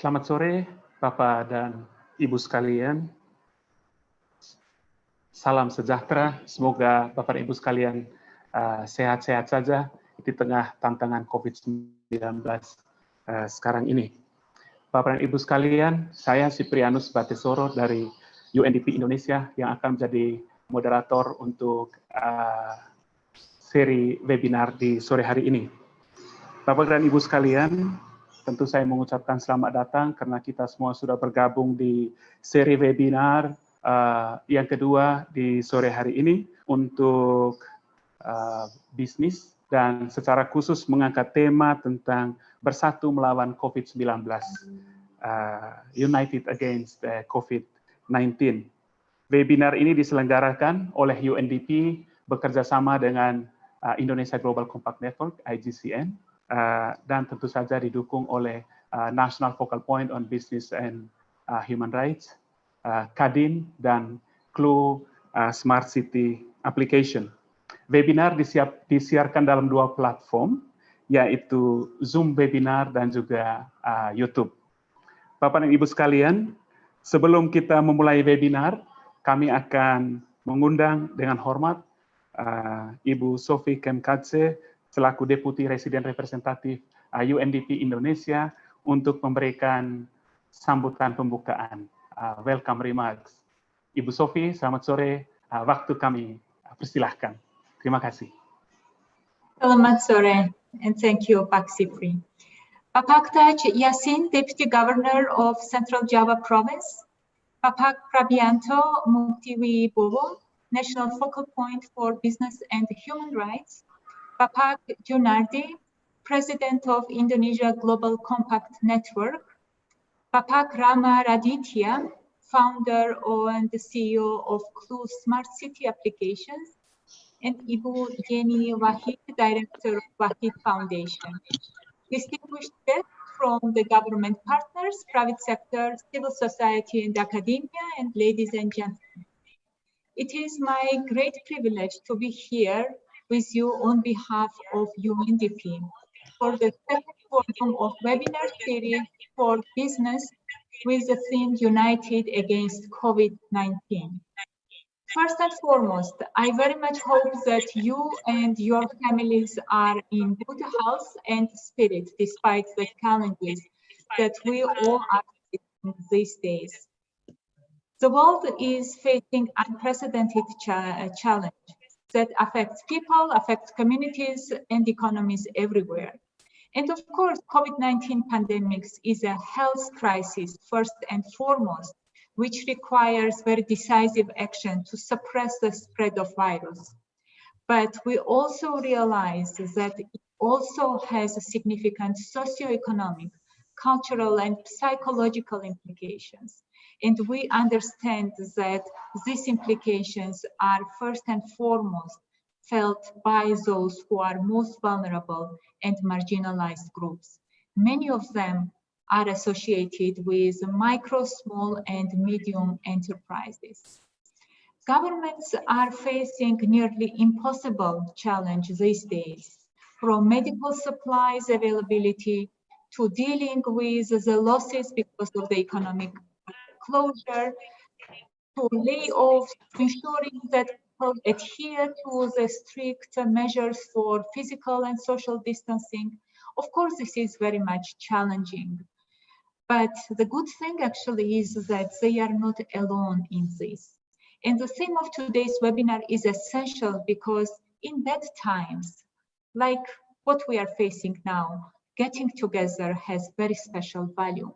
Selamat sore, Bapak dan Ibu sekalian. Salam sejahtera, semoga Bapak dan Ibu sekalian sehat-sehat saja di tengah tantangan COVID-19 sekarang ini. Bapak dan Ibu sekalian, saya Siprianus Batesoro dari UNDP Indonesia yang akan menjadi moderator untuk seri webinar di sore hari ini. Bapak dan Ibu sekalian, tentu saya mengucapkan selamat datang karena kita semua sudah bergabung di seri webinar yang kedua di sore hari ini untuk bisnis dan secara khusus mengangkat tema tentang bersatu melawan COVID-19, United Against COVID-19. Webinar ini diselenggarakan oleh UNDP bekerjasama dengan Indonesia Global Compact Network, IGCN, dan tentu saja didukung oleh National Focal Point on Business and Human Rights, Kadin, dan Clue Smart City Application. Webinar disiarkan dalam dua platform, yaitu Zoom Webinar dan juga YouTube. Bapak dan Ibu sekalian, sebelum kita memulai webinar, kami akan mengundang dengan hormat Ibu Sophie Kemkadze, selaku Deputi Residen Representatif UNDP Indonesia, untuk memberikan sambutan pembukaan. Welcome remarks. Ibu Sophie, selamat sore. Waktu kami persilahkan. Terima kasih. Selamat sore, and thank you, Pak Sipri. Bapak Taj Yasin, Deputy Governor of Central Java Province. Bapak Prabianto Muktiwibowo, National Focal Point for Business and Human Rights. Bapak Junardi, President of Indonesia Global Compact Network. Bapak Rama Raditya, Founder and CEO of Clue Smart City Applications. And Ibu Yeni Wahid, Director of Wahid Foundation. Distinguished guests from the government partners, private sector, civil society, and academia, and ladies and gentlemen. It is my great privilege to be here with you on behalf of UNDP for the second volume of webinar series for business with the theme United Against COVID-19. First and foremost, I very much hope that you and your families are in good health and spirit despite the challenges that we all are facing these days. The world is facing unprecedented challenge that affects people, affects communities and economies everywhere. And of course, COVID-19 pandemic is a health crisis first and foremost, which requires very decisive action to suppress the spread of virus. But we also realize that it also has a significant socioeconomic, cultural, and psychological implications. And we understand that these implications are first and foremost felt by those who are most vulnerable and marginalized groups. Many of them are associated with micro, small, and medium enterprises. Governments are facing nearly impossible challenge these days, from medical supplies availability to dealing with the losses because of the economic closure, to layoffs, ensuring that people adhere to the strict measures for physical and social distancing. Of course, this is very much challenging. But the good thing actually is that they are not alone in this. And the theme of today's webinar is essential because in bad times, like what we are facing now, getting together has very special value.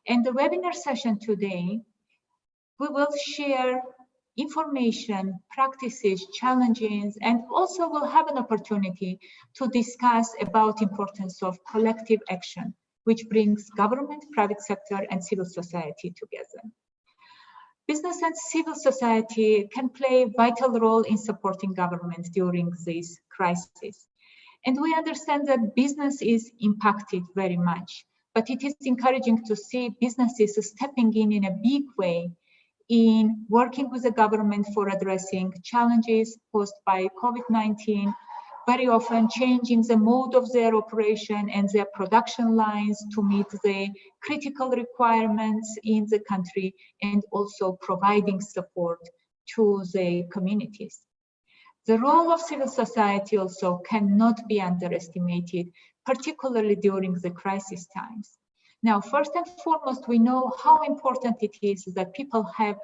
And the webinar session today, we will share information, practices, challenges, and also we'll have an opportunity to discuss about importance of collective action, which brings government, private sector, and civil society together. Business and civil society can play a vital role in supporting government during this crisis. And we understand that business is impacted very much, but it is encouraging to see businesses stepping in a big way in working with the government for addressing challenges posed by COVID-19, very often changing the mode of their operation and their production lines to meet the critical requirements in the country, and also providing support to the communities. The role of civil society also cannot be underestimated, particularly during the crisis times. Now, first and foremost, we know how important it is that people have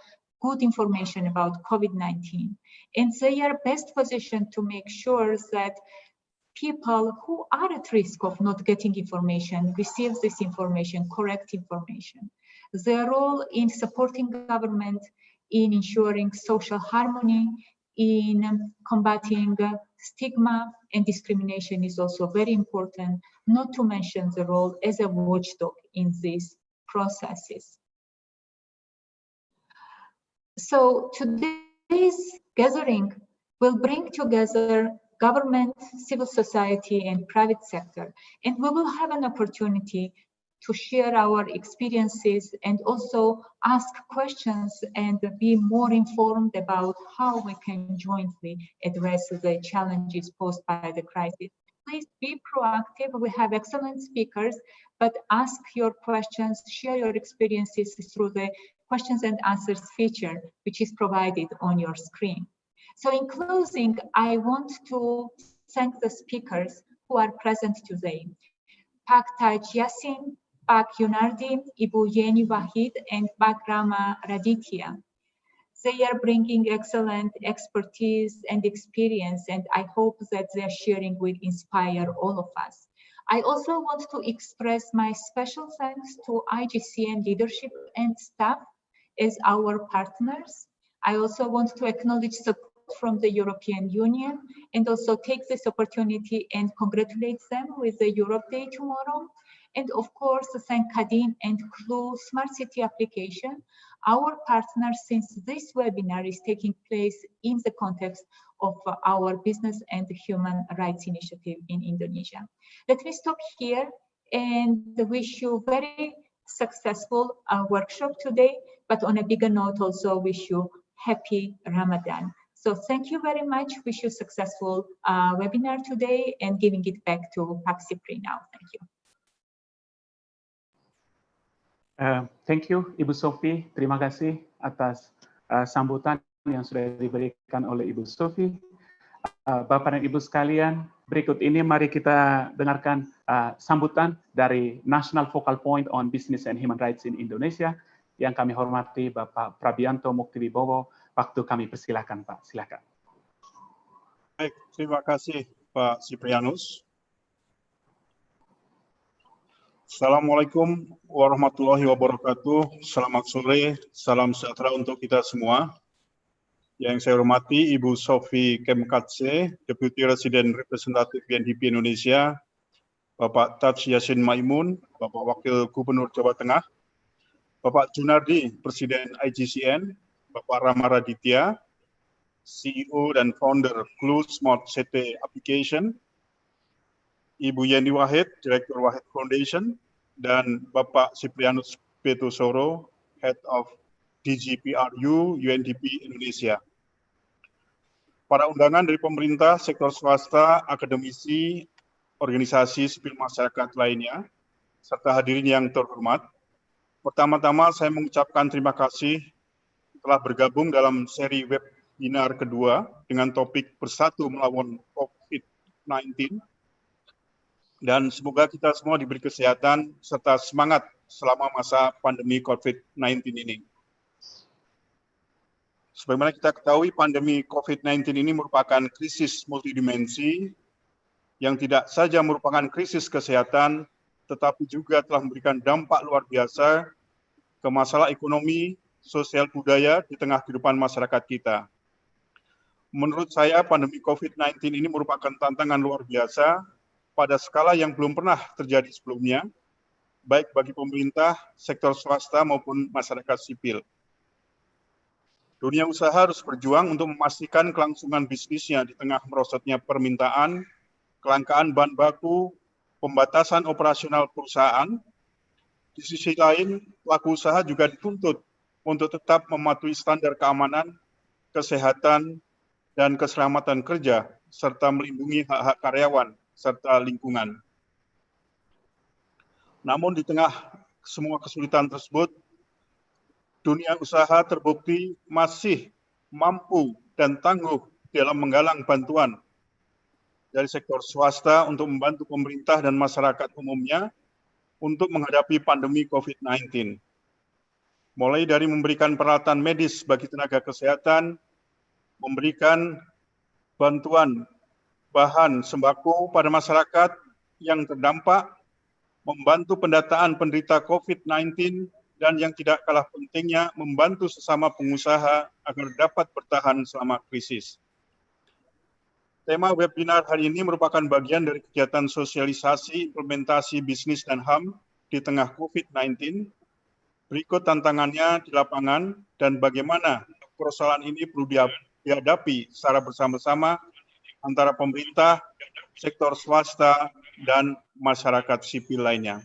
good information about COVID-19, and they are best positioned to make sure that people who are at risk of not getting information receive this information, correct information. Their role in supporting government, in ensuring social harmony, in combating stigma and discrimination is also very important, not to mention the role as a watchdog in these processes. So today's gathering will bring together government, civil society, and private sector, and we will have an opportunity to share our experiences and also ask questions and be more informed about how we can jointly address the challenges posed by the crisis. Please be proactive. We have excellent speakers, but ask your questions, share your experiences through the questions and answers feature, which is provided on your screen. So in closing, I want to thank the speakers who are present today. Pak Taj Yassin, Pak Yunardi, Ibu Yeni Wahid, and Pak Rama Raditya. They are bringing excellent expertise and experience, and I hope that their sharing will inspire all of us. I also want to express my special thanks to IGCN leadership and staff as our partners. I also want to acknowledge support from the European Union and also take this opportunity and congratulate them with the Europe Day tomorrow. And of course, thank Kadin and Clue Smart City application, our partners, since this webinar is taking place in the context of our business and human rights initiative in Indonesia. Let me stop here and wish you very successful workshop today, but on a bigger note also wish you happy Ramadan. So thank you very much. Wish you successful webinar today, and giving it back to Pak Sipri now. Thank you. Thank you, Ibu Sofi. Terima kasih atas sambutan yang sudah diberikan oleh Ibu Sofi. Bapak dan Ibu sekalian, berikut ini mari kita dengarkan sambutan dari National Focal Point on Business and Human Rights in Indonesia. Yang kami hormati Bapak Prabianto Muktiwibowo. Waktu kami persilakan, Pak. Silakan. Baik, terima kasih Pak Siprianus. Assalamualaikum warahmatullahi wabarakatuh. Selamat sore, salam sejahtera untuk kita semua. Yang saya hormati Ibu Sofi Kemkatse, Deputy Resident Representative UNDP Indonesia, Bapak Taj Yassin Maimun, Bapak Wakil Gubernur Jawa Tengah, Bapak Junardi, Presiden IGCN, Bapak Rama Raditya, CEO dan Founder Clue Smart City Application, Ibu Yeni Wahid, Direktur Wahid Foundation, dan Bapak Siprianus Petosoro, Head of DGPRU UNDP Indonesia. Para undangan dari pemerintah, sektor swasta, akademisi, organisasi sipil masyarakat lainnya, serta hadirin yang terhormat, pertama-tama saya mengucapkan terima kasih telah bergabung dalam seri webinar kedua dengan topik Bersatu Melawan COVID-19. Dan semoga kita semua diberi kesehatan serta semangat selama masa pandemi COVID-19 ini. Sebagaimana kita ketahui, pandemi COVID-19 ini merupakan krisis multidimensi yang tidak saja merupakan krisis kesehatan, tetapi juga telah memberikan dampak luar biasa ke masalah ekonomi, sosial budaya di tengah kehidupan masyarakat kita. Menurut saya, pandemi COVID-19 ini merupakan tantangan luar biasa pada skala yang belum pernah terjadi sebelumnya, baik bagi pemerintah, sektor swasta maupun masyarakat sipil. Dunia usaha harus berjuang untuk memastikan kelangsungan bisnisnya di tengah merosotnya permintaan, kelangkaan bahan baku, pembatasan operasional perusahaan. Di sisi lain, pelaku usaha juga dituntut untuk tetap mematuhi standar keamanan, kesehatan, dan keselamatan kerja serta melindungi hak-hak karyawan serta lingkungan. Namun di tengah semua kesulitan tersebut, dunia usaha terbukti masih mampu dan tangguh dalam menggalang bantuan dari sektor swasta untuk membantu pemerintah dan masyarakat umumnya untuk menghadapi pandemi COVID-19. Mulai dari memberikan peralatan medis bagi tenaga kesehatan, memberikan bantuan bahan sembako pada masyarakat yang terdampak, membantu pendataan penderita COVID-19, dan yang tidak kalah pentingnya membantu sesama pengusaha agar dapat bertahan selama krisis. Tema webinar hari ini merupakan bagian dari kegiatan sosialisasi implementasi bisnis dan HAM di tengah COVID-19. Berikut tantangannya di lapangan dan bagaimana persoalan ini perlu dihadapi secara bersama-sama antara pemerintah, sektor swasta, dan masyarakat sipil lainnya.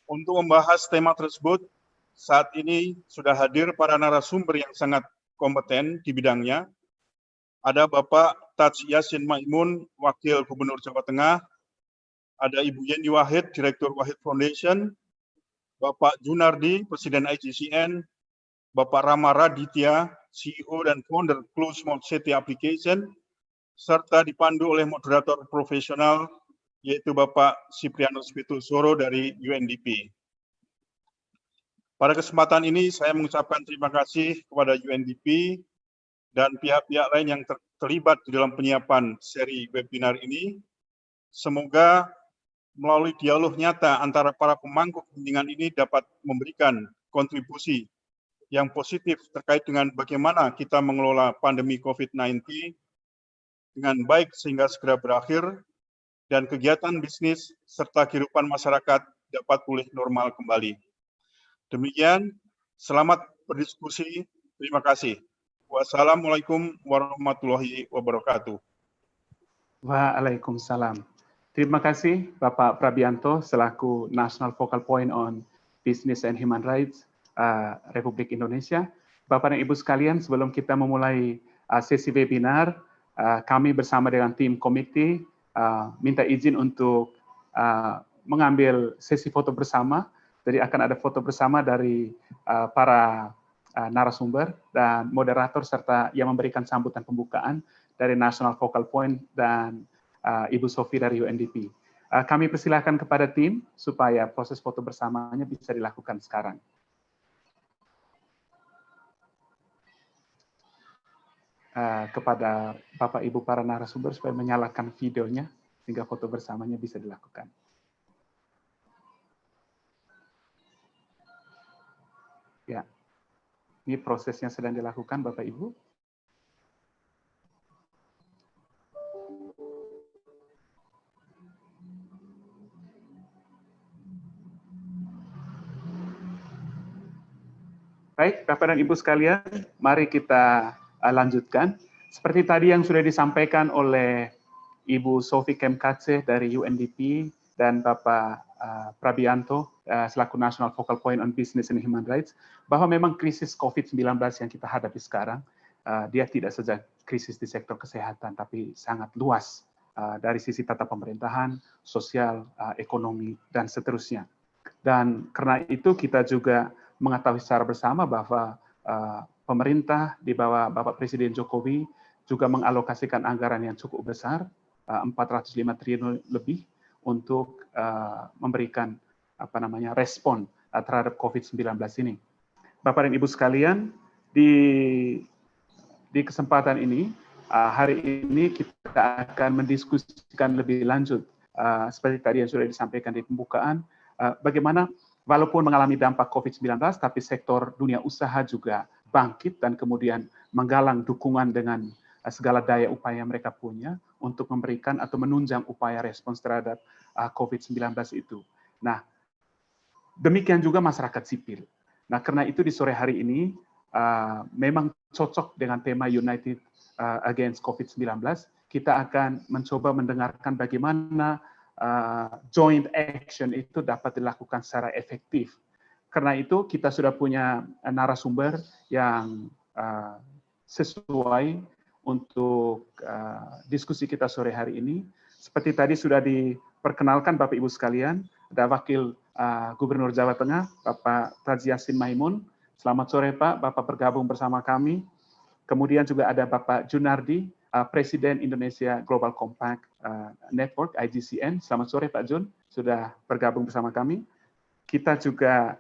Untuk membahas tema tersebut, saat ini sudah hadir para narasumber yang sangat kompeten di bidangnya. Ada Bapak Taj Yassin Maimun, Wakil Gubernur Jawa Tengah, ada Ibu Yeni Wahid, Direktur Wahid Foundation, Bapak Junardi, Presiden IGCN, Bapak Rama Raditya, CEO dan Founder Clue Small City Application, serta dipandu oleh moderator profesional, yaitu Bapak Siprianus Pitusoro dari UNDP. Pada kesempatan ini, saya mengucapkan terima kasih kepada UNDP dan pihak-pihak lain yang terlibat di dalam penyiapan seri webinar ini. Semoga melalui dialog nyata antara para pemangku kepentingan ini dapat memberikan kontribusi yang positif terkait dengan bagaimana kita mengelola pandemi COVID-19 dengan baik sehingga segera berakhir dan kegiatan bisnis serta kehidupan masyarakat dapat pulih normal kembali. Demikian, selamat berdiskusi. Terima kasih. Wassalamualaikum warahmatullahi wabarakatuh. Waalaikumsalam. Terima kasih Bapak Prabianto selaku National Focal Point on Business and Human Rights Republik Indonesia. Bapak dan Ibu sekalian, sebelum kita memulai sesi webinar, kami bersama dengan tim komite minta izin untuk mengambil sesi foto bersama. Jadi akan ada foto bersama dari para narasumber dan moderator serta yang memberikan sambutan pembukaan dari National Focal Point dan Ibu Sofi dari UNDP. Kami persilahkan kepada tim supaya proses foto bersamanya bisa dilakukan sekarang. Kepada Bapak Ibu para narasumber supaya menyalakan videonya sehingga foto bersamanya bisa dilakukan. Ya, ini prosesnya sedang dilakukan Bapak Ibu. Baik, Bapak dan Ibu sekalian, mari kita lanjutkan. Seperti tadi yang sudah disampaikan oleh Ibu Sofi Kemkatse dari UNDP dan Bapak Prabianto selaku National Focal Point on Business and Human Rights, bahwa memang krisis COVID-19 yang kita hadapi sekarang, dia tidak saja krisis di sektor kesehatan, tapi sangat luas dari sisi tata pemerintahan, sosial, ekonomi, dan seterusnya. Dan karena itu kita juga mengetahui secara bersama bahwa pemerintah di bawah Bapak Presiden Jokowi juga mengalokasikan anggaran yang cukup besar, 405 triliun lebih untuk memberikan respon terhadap COVID-19 ini. Bapak dan Ibu sekalian, di kesempatan ini, hari ini kita akan mendiskusikan lebih lanjut, seperti tadi yang sudah disampaikan di pembukaan, bagaimana walaupun mengalami dampak COVID-19, tapi sektor dunia usaha juga bangkit dan kemudian menggalang dukungan dengan segala daya upaya mereka punya untuk memberikan atau menunjang upaya respons terhadap COVID-19 itu. Nah, demikian juga masyarakat sipil. Nah, karena itu di sore hari ini memang cocok dengan tema United Against COVID-19. Kita akan mencoba mendengarkan bagaimana joint action itu dapat dilakukan secara efektif. Karena itu kita sudah punya narasumber yang sesuai untuk diskusi kita sore hari ini. Seperti tadi sudah diperkenalkan Bapak Ibu sekalian, ada Wakil Gubernur Jawa Tengah, Bapak Taji Yassin Maimun. Selamat sore Pak, Bapak bergabung bersama kami. Kemudian juga ada Bapak Junardi, Presiden Indonesia Global Compact Network, IGCN. Selamat sore Pak Jun, sudah bergabung bersama kami. Kita juga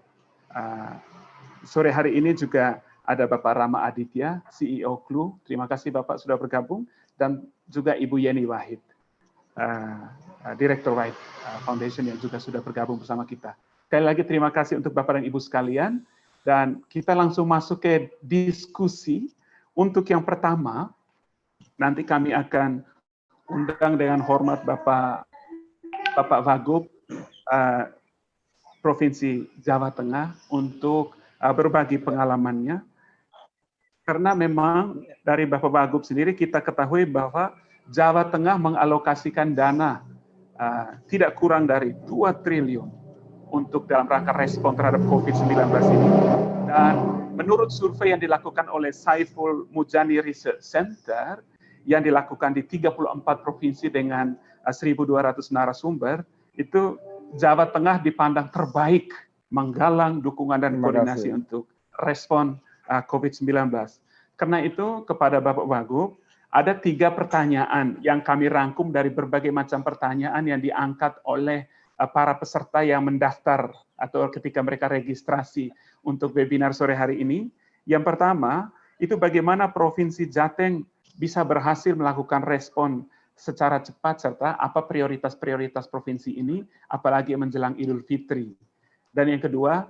sore hari ini juga ada Bapak Rama Aditya, CEO Clue. Terima kasih Bapak sudah bergabung. Dan juga Ibu Yeni Wahid, Direktur White Foundation yang juga sudah bergabung bersama kita. Sekali lagi terima kasih untuk Bapak dan Ibu sekalian. Dan kita langsung masuk ke diskusi. Untuk yang pertama, nanti kami akan undang dengan hormat Bapak Wagub Provinsi Jawa Tengah untuk berbagi pengalamannya. Karena memang dari Bapak Wagub sendiri kita ketahui bahwa Jawa Tengah mengalokasikan dana tidak kurang dari 2 triliun untuk dalam rangka respon terhadap COVID-19 ini. Dan menurut survei yang dilakukan oleh Saiful Mujani Research Center yang dilakukan di 34 provinsi dengan 1.200 narasumber, itu Jawa Tengah dipandang terbaik menggalang dukungan dan koordinasi untuk respon COVID-19. Karena itu kepada Bapak Wagub, ada 3 pertanyaan yang kami rangkum dari berbagai macam pertanyaan yang diangkat oleh para peserta yang mendaftar atau ketika mereka registrasi untuk webinar sore hari ini. Yang pertama, itu bagaimana Provinsi Jateng bisa berhasil melakukan respon secara cepat serta apa prioritas-prioritas provinsi ini, apalagi menjelang Idul Fitri. Dan yang kedua,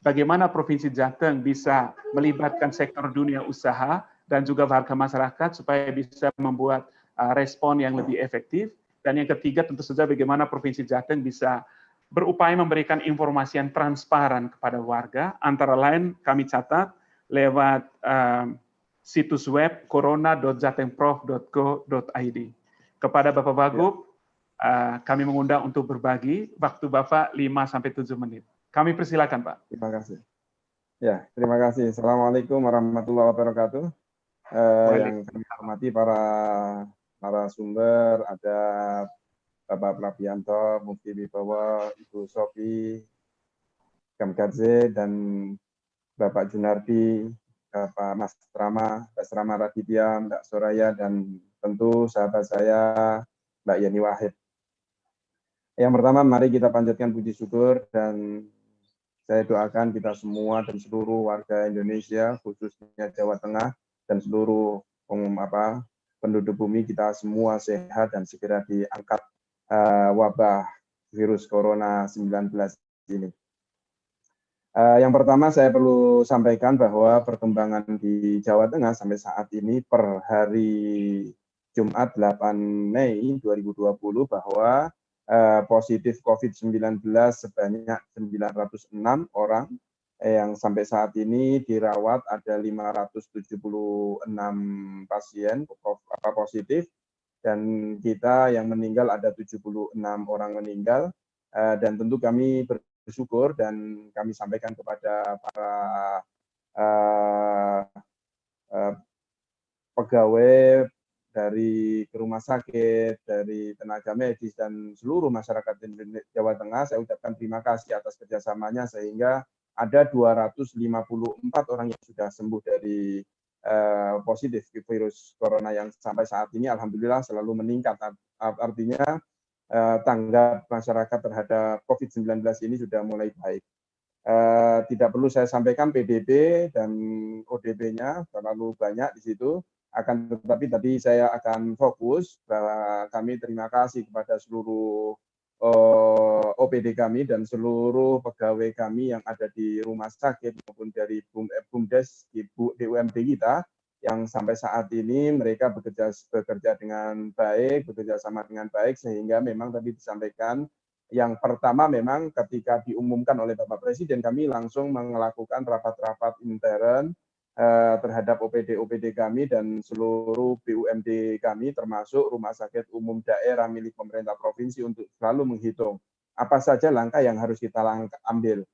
bagaimana Provinsi Jateng bisa melibatkan sektor dunia usaha dan juga warga masyarakat supaya bisa membuat respon yang lebih efektif. Dan yang ketiga tentu saja bagaimana Provinsi Jateng bisa berupaya memberikan informasi yang transparan kepada warga, antara lain kami catat lewat situs web corona.jatengprof.go.id. Kepada Bapak Wagub, kami mengundang untuk berbagi, waktu Bapak 5-7 menit. Kami persilakan Pak. Terima kasih. Ya, terima kasih. Assalamualaikum warahmatullahi wabarakatuh. Yang kami hormati para narasumber, ada Bapak Prabianto, Mufti Wibowo, Ibu Sofi, Kemkadze, dan Bapak Junardi, Bapak Mas Rama Raditya, Mbak Soraya, dan tentu sahabat saya, Mbak Yeni Wahid. Yang pertama, mari kita panjatkan puji syukur dan saya doakan kita semua dan seluruh warga Indonesia, khususnya Jawa Tengah, dan seluruh penduduk bumi kita semua sehat dan segera diangkat wabah virus Corona 19 ini. Yang pertama saya perlu sampaikan bahwa perkembangan di Jawa Tengah sampai saat ini per hari Jumat 8 Mei 2020 bahwa positif COVID-19 sebanyak 906 orang, yang sampai saat ini dirawat ada 576 pasien positif, dan kita yang meninggal ada 76 orang meninggal, dan tentu kami bersyukur dan kami sampaikan kepada para pegawai dari rumah sakit, dari tenaga medis, dan seluruh masyarakat Jawa Tengah, saya ucapkan terima kasih atas kerjasamanya sehingga ada 254 orang yang sudah sembuh dari positif virus corona yang sampai saat ini alhamdulillah selalu meningkat. Artinya tanggap masyarakat terhadap COVID-19 ini sudah mulai baik. Tidak perlu saya sampaikan PDB dan ODP-nya terlalu banyak di situ. Akan tetapi tadi saya akan fokus bahwa kami terima kasih kepada seluruh OPD kami dan seluruh pegawai kami yang ada di rumah sakit maupun dari BUMDes di UMD kita yang sampai saat ini mereka bekerja dengan baik, bekerja sama dengan baik, sehingga memang tadi disampaikan yang pertama memang ketika diumumkan oleh Bapak Presiden kami langsung melakukan rapat-rapat intern terhadap OPD kami dan seluruh BUMD kami termasuk rumah sakit umum daerah milik pemerintah provinsi untuk selalu menghitung apa saja langkah yang harus kita ambil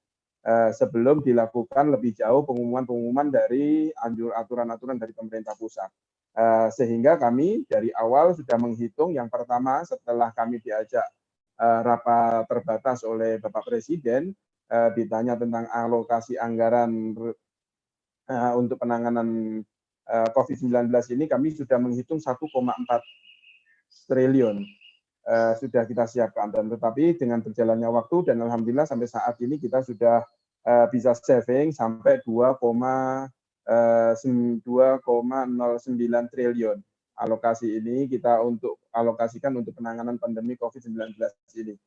sebelum dilakukan lebih jauh pengumuman dari aturan-aturan dari pemerintah pusat. Sehingga kami dari awal sudah menghitung yang pertama setelah kami diajak rapat terbatas oleh Bapak Presiden, ditanya tentang alokasi anggaran untuk penanganan COVID-19 ini, kami sudah menghitung 1,4 triliun sudah kita siapkan. Dan tetapi dengan berjalannya waktu dan alhamdulillah sampai saat ini kita sudah bisa saving sampai 2,09 triliun. Alokasi ini kita alokasikan untuk penanganan pandemi COVID-19 ini.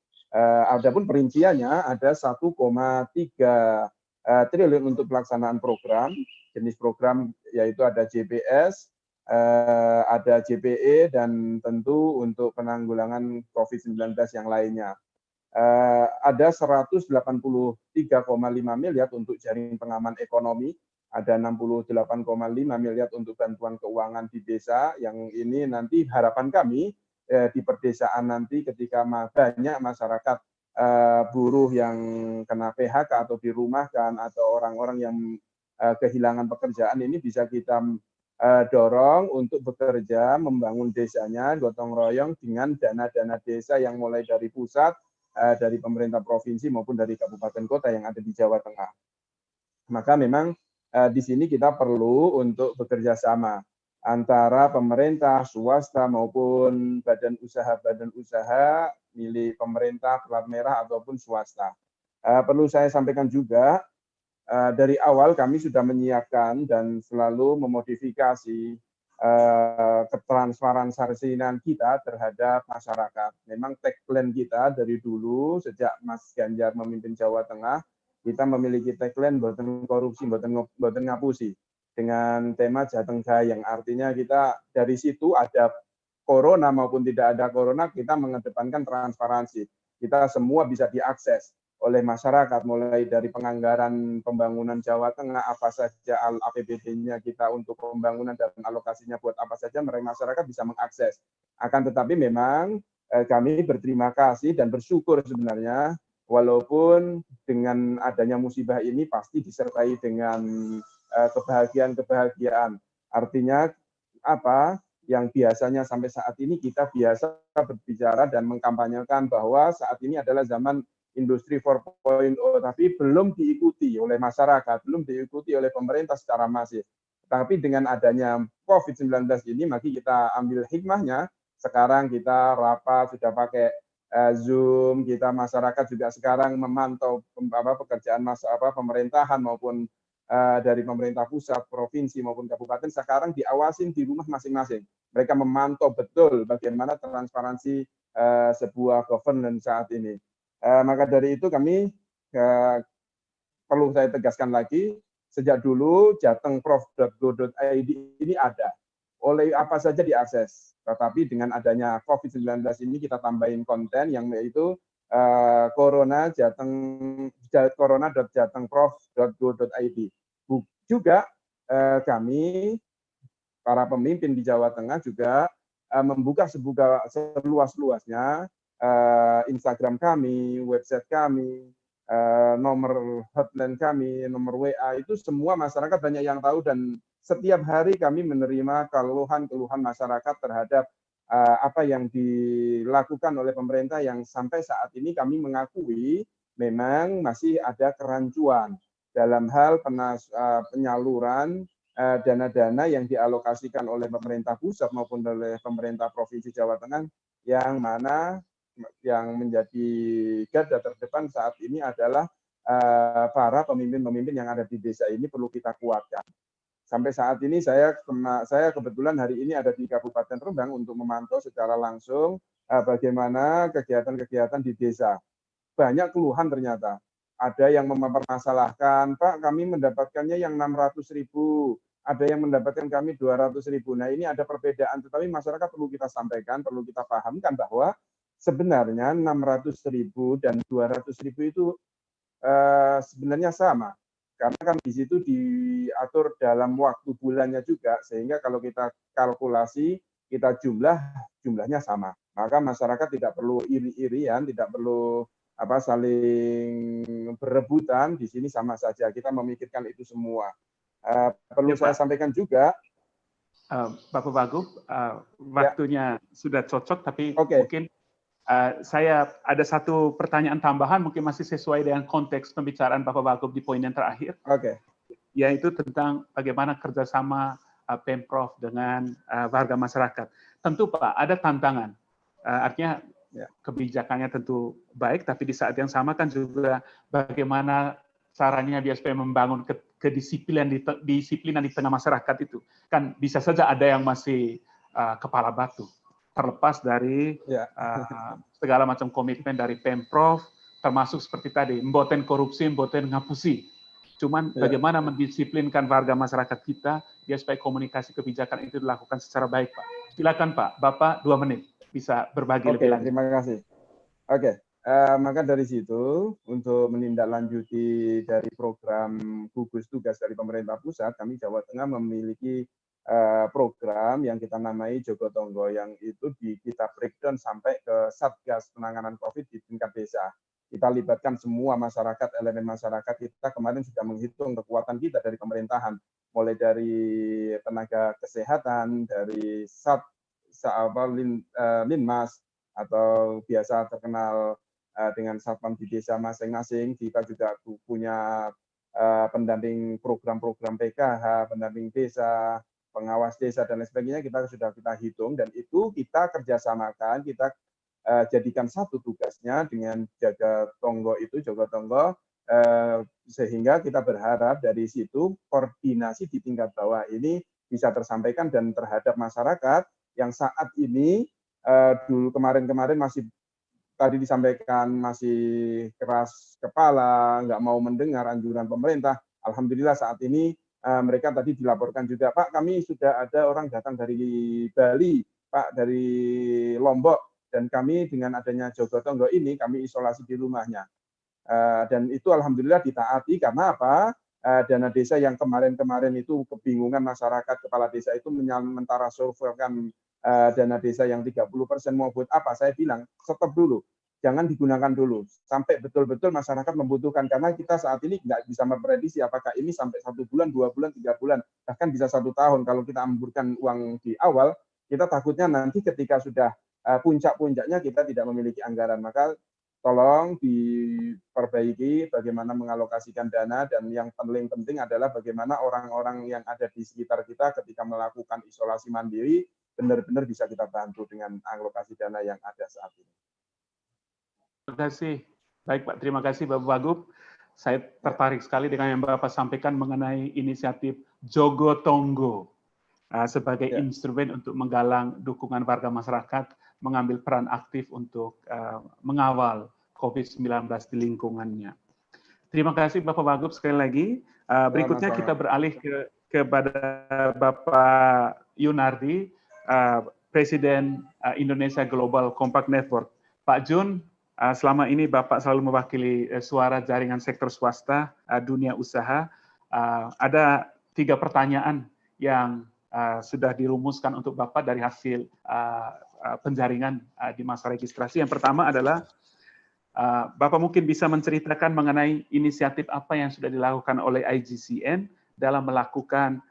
Adapun perinciannya ada 1,3 triliun untuk pelaksanaan program, jenis program yaitu ada JPS, ada JPE, dan tentu untuk penanggulangan COVID-19 yang lainnya. Ada 183,5 miliar untuk jaring pengaman ekonomi, ada 68,5 miliar untuk bantuan keuangan di desa, yang ini nanti harapan kami di perdesaan nanti ketika banyak masyarakat buruh yang kena PHK atau dirumahkan atau orang-orang yang kehilangan pekerjaan ini bisa kita dorong untuk bekerja membangun desanya gotong royong dengan dana-dana desa yang mulai dari pusat, dari pemerintah provinsi maupun dari kabupaten kota yang ada di Jawa Tengah. Maka memang di sini kita perlu untuk bekerja sama antara pemerintah, swasta maupun badan usaha milik pemerintah, plat merah ataupun swasta. Perlu saya sampaikan juga, dari awal kami sudah menyiapkan dan selalu memodifikasi ketransparansian kita terhadap masyarakat. Memang tagline kita dari dulu sejak Mas Ganjar memimpin Jawa Tengah, kita memiliki tagline boten korupsi, boten ngapusi, dengan tema Jateng Gayeng. Artinya kita dari situ ada corona maupun tidak ada corona, kita mengedepankan transparansi. Kita semua bisa diakses oleh masyarakat, mulai dari penganggaran pembangunan Jawa Tengah, apa saja APBD-nya kita untuk pembangunan dan alokasinya buat apa saja, mereka masyarakat bisa mengakses. Akan tetapi memang kami berterima kasih dan bersyukur sebenarnya, walaupun dengan adanya musibah ini pasti disertai dengan kebahagiaan. Artinya apa? Yang biasanya sampai saat ini kita biasa berbicara dan mengkampanyekan bahwa saat ini adalah zaman industri 4.0, tapi belum diikuti oleh masyarakat, belum diikuti oleh pemerintah secara masif. Tapi dengan adanya COVID-19 ini, maka kita ambil hikmahnya. Sekarang kita rapat sudah pakai Zoom, kita masyarakat juga sekarang memantau pekerjaan pemerintahan maupun dari pemerintah pusat, provinsi maupun kabupaten, sekarang diawasin di rumah masing-masing. Mereka memantau betul bagaimana transparansi sebuah governance saat ini. Maka dari itu kami perlu saya tegaskan lagi, sejak dulu jatengprof.go.id ini ada, oleh apa saja diakses. Tetapi dengan adanya COVID-19 ini kita tambahin konten yang yaitu corona.jatengprof.go.id. Juga kami para pemimpin di Jawa Tengah juga membuka seluas-luasnya Instagram kami, website kami, nomor hotline kami, nomor WA, itu semua masyarakat banyak yang tahu, dan setiap hari kami menerima keluhan-keluhan masyarakat terhadap apa yang dilakukan oleh pemerintah yang sampai saat ini kami mengakui memang masih ada kerancuan dalam hal penyaluran dana-dana yang dialokasikan oleh pemerintah pusat maupun oleh pemerintah Provinsi Jawa Tengah, yang mana yang menjadi garda terdepan saat ini adalah para pemimpin-pemimpin yang ada di desa ini perlu kita kuatkan. Sampai saat ini saya kebetulan hari ini ada di Kabupaten Rembang untuk memantau secara langsung bagaimana kegiatan-kegiatan di desa. Banyak keluhan ternyata. Ada yang mempermasalahkan, Pak, kami mendapatkannya yang 600.000, ada yang mendapatkan kami 200.000. Nah, ini ada perbedaan, tetapi masyarakat perlu kita sampaikan, perlu kita pahamkan bahwa sebenarnya 600.000 dan 200.000 itu sebenarnya sama, karena kan di situ diatur dalam waktu bulannya juga, sehingga kalau kita kalkulasi, kita jumlahnya sama. Maka masyarakat tidak perlu iri-irian, tidak perlu saling berebutan, di sini sama saja, kita memikirkan itu semua. Perlu saya sampaikan juga, Bapak Wagub, waktunya sudah cocok, tapi mungkin saya ada satu pertanyaan tambahan, mungkin masih sesuai dengan konteks pembicaraan Bapak Wagub di poin yang terakhir, yaitu tentang bagaimana kerjasama Pemprov dengan warga masyarakat. Tentu Pak, ada tantangan, artinya kebijakannya tentu baik, tapi di saat yang sama kan juga bagaimana caranya dia supaya membangun kedisiplinan disiplinan di tengah masyarakat itu. Kan bisa saja ada yang masih kepala batu, terlepas dari segala macam komitmen dari Pemprov, termasuk seperti tadi, mboten korupsi, mboten ngapusi. Cuman bagaimana mendisiplinkan warga masyarakat kita, ya supaya komunikasi kebijakan itu dilakukan secara baik, Pak. Silakan Pak, Bapak 2 menit bisa berbagi lebih lanjut. Terima kasih. Maka dari situ, untuk menindaklanjuti dari program gugus tugas dari pemerintah pusat, kami Jawa Tengah memiliki program yang kita namai Jogotongo, yang itu kita breakdown sampai ke Satgas Penanganan COVID di tingkat desa. Kita libatkan semua masyarakat, elemen masyarakat. Kita kemarin sudah menghitung kekuatan kita dari pemerintahan, mulai dari tenaga kesehatan, dari Linmas, atau biasa terkenal dengan satpam di desa masing-masing. Kita juga punya pendamping program-program PKH, pendamping desa, pengawas desa, dan lain sebagainya. Kita hitung, dan itu kita kerjasamakan, kita jadikan satu tugasnya dengan Jogotongo, sehingga kita berharap dari situ koordinasi di tingkat bawah ini bisa tersampaikan dan terhadap masyarakat yang saat ini dulu kemarin masih tadi disampaikan masih keras kepala, nggak mau mendengar anjuran pemerintah. Alhamdulillah saat ini mereka tadi dilaporkan juga, Pak, kami sudah ada orang datang dari Bali, Pak, dari Lombok, dan kami dengan adanya Jogotongo ini kami isolasi di rumahnya. Dan itu alhamdulillah ditaati, karena apa? Dana desa yang kemarin itu kebingungan masyarakat, kepala desa itu mentara surveikan dana desa yang 30% mau buat apa? Saya bilang stop dulu, jangan digunakan dulu sampai betul-betul masyarakat membutuhkan, karena kita saat ini nggak bisa memprediksi apakah ini sampai 1 bulan, 2 bulan, 3 bulan, bahkan bisa 1 tahun. Kalau kita membutuhkan uang di awal, kita takutnya nanti ketika sudah puncak-puncaknya kita tidak memiliki anggaran. Maka tolong diperbaiki bagaimana mengalokasikan dana, dan yang paling penting adalah bagaimana orang-orang yang ada di sekitar kita ketika melakukan isolasi mandiri benar-benar bisa kita bantu dengan alokasi dana yang ada saat ini. Terima kasih. Baik Pak, terima kasih Bapak Wagub. Saya tertarik sekali dengan yang Bapak sampaikan mengenai inisiatif Jogotongo sebagai instrumen untuk menggalang dukungan warga masyarakat, mengambil peran aktif untuk mengawal COVID-19 di lingkungannya. Terima kasih Bapak Wagub sekali lagi. Berikutnya kita beralih kepada Bapak Yunardi, Presiden Indonesia Global Compact Network. Pak Jun, selama ini Bapak selalu mewakili suara jaringan sektor swasta, dunia usaha. Ada 3 pertanyaan yang sudah dirumuskan untuk Bapak dari hasil penjaringan di masa registrasi. Yang pertama adalah Bapak mungkin bisa menceritakan mengenai inisiatif apa yang sudah dilakukan oleh IGCN dalam melakukan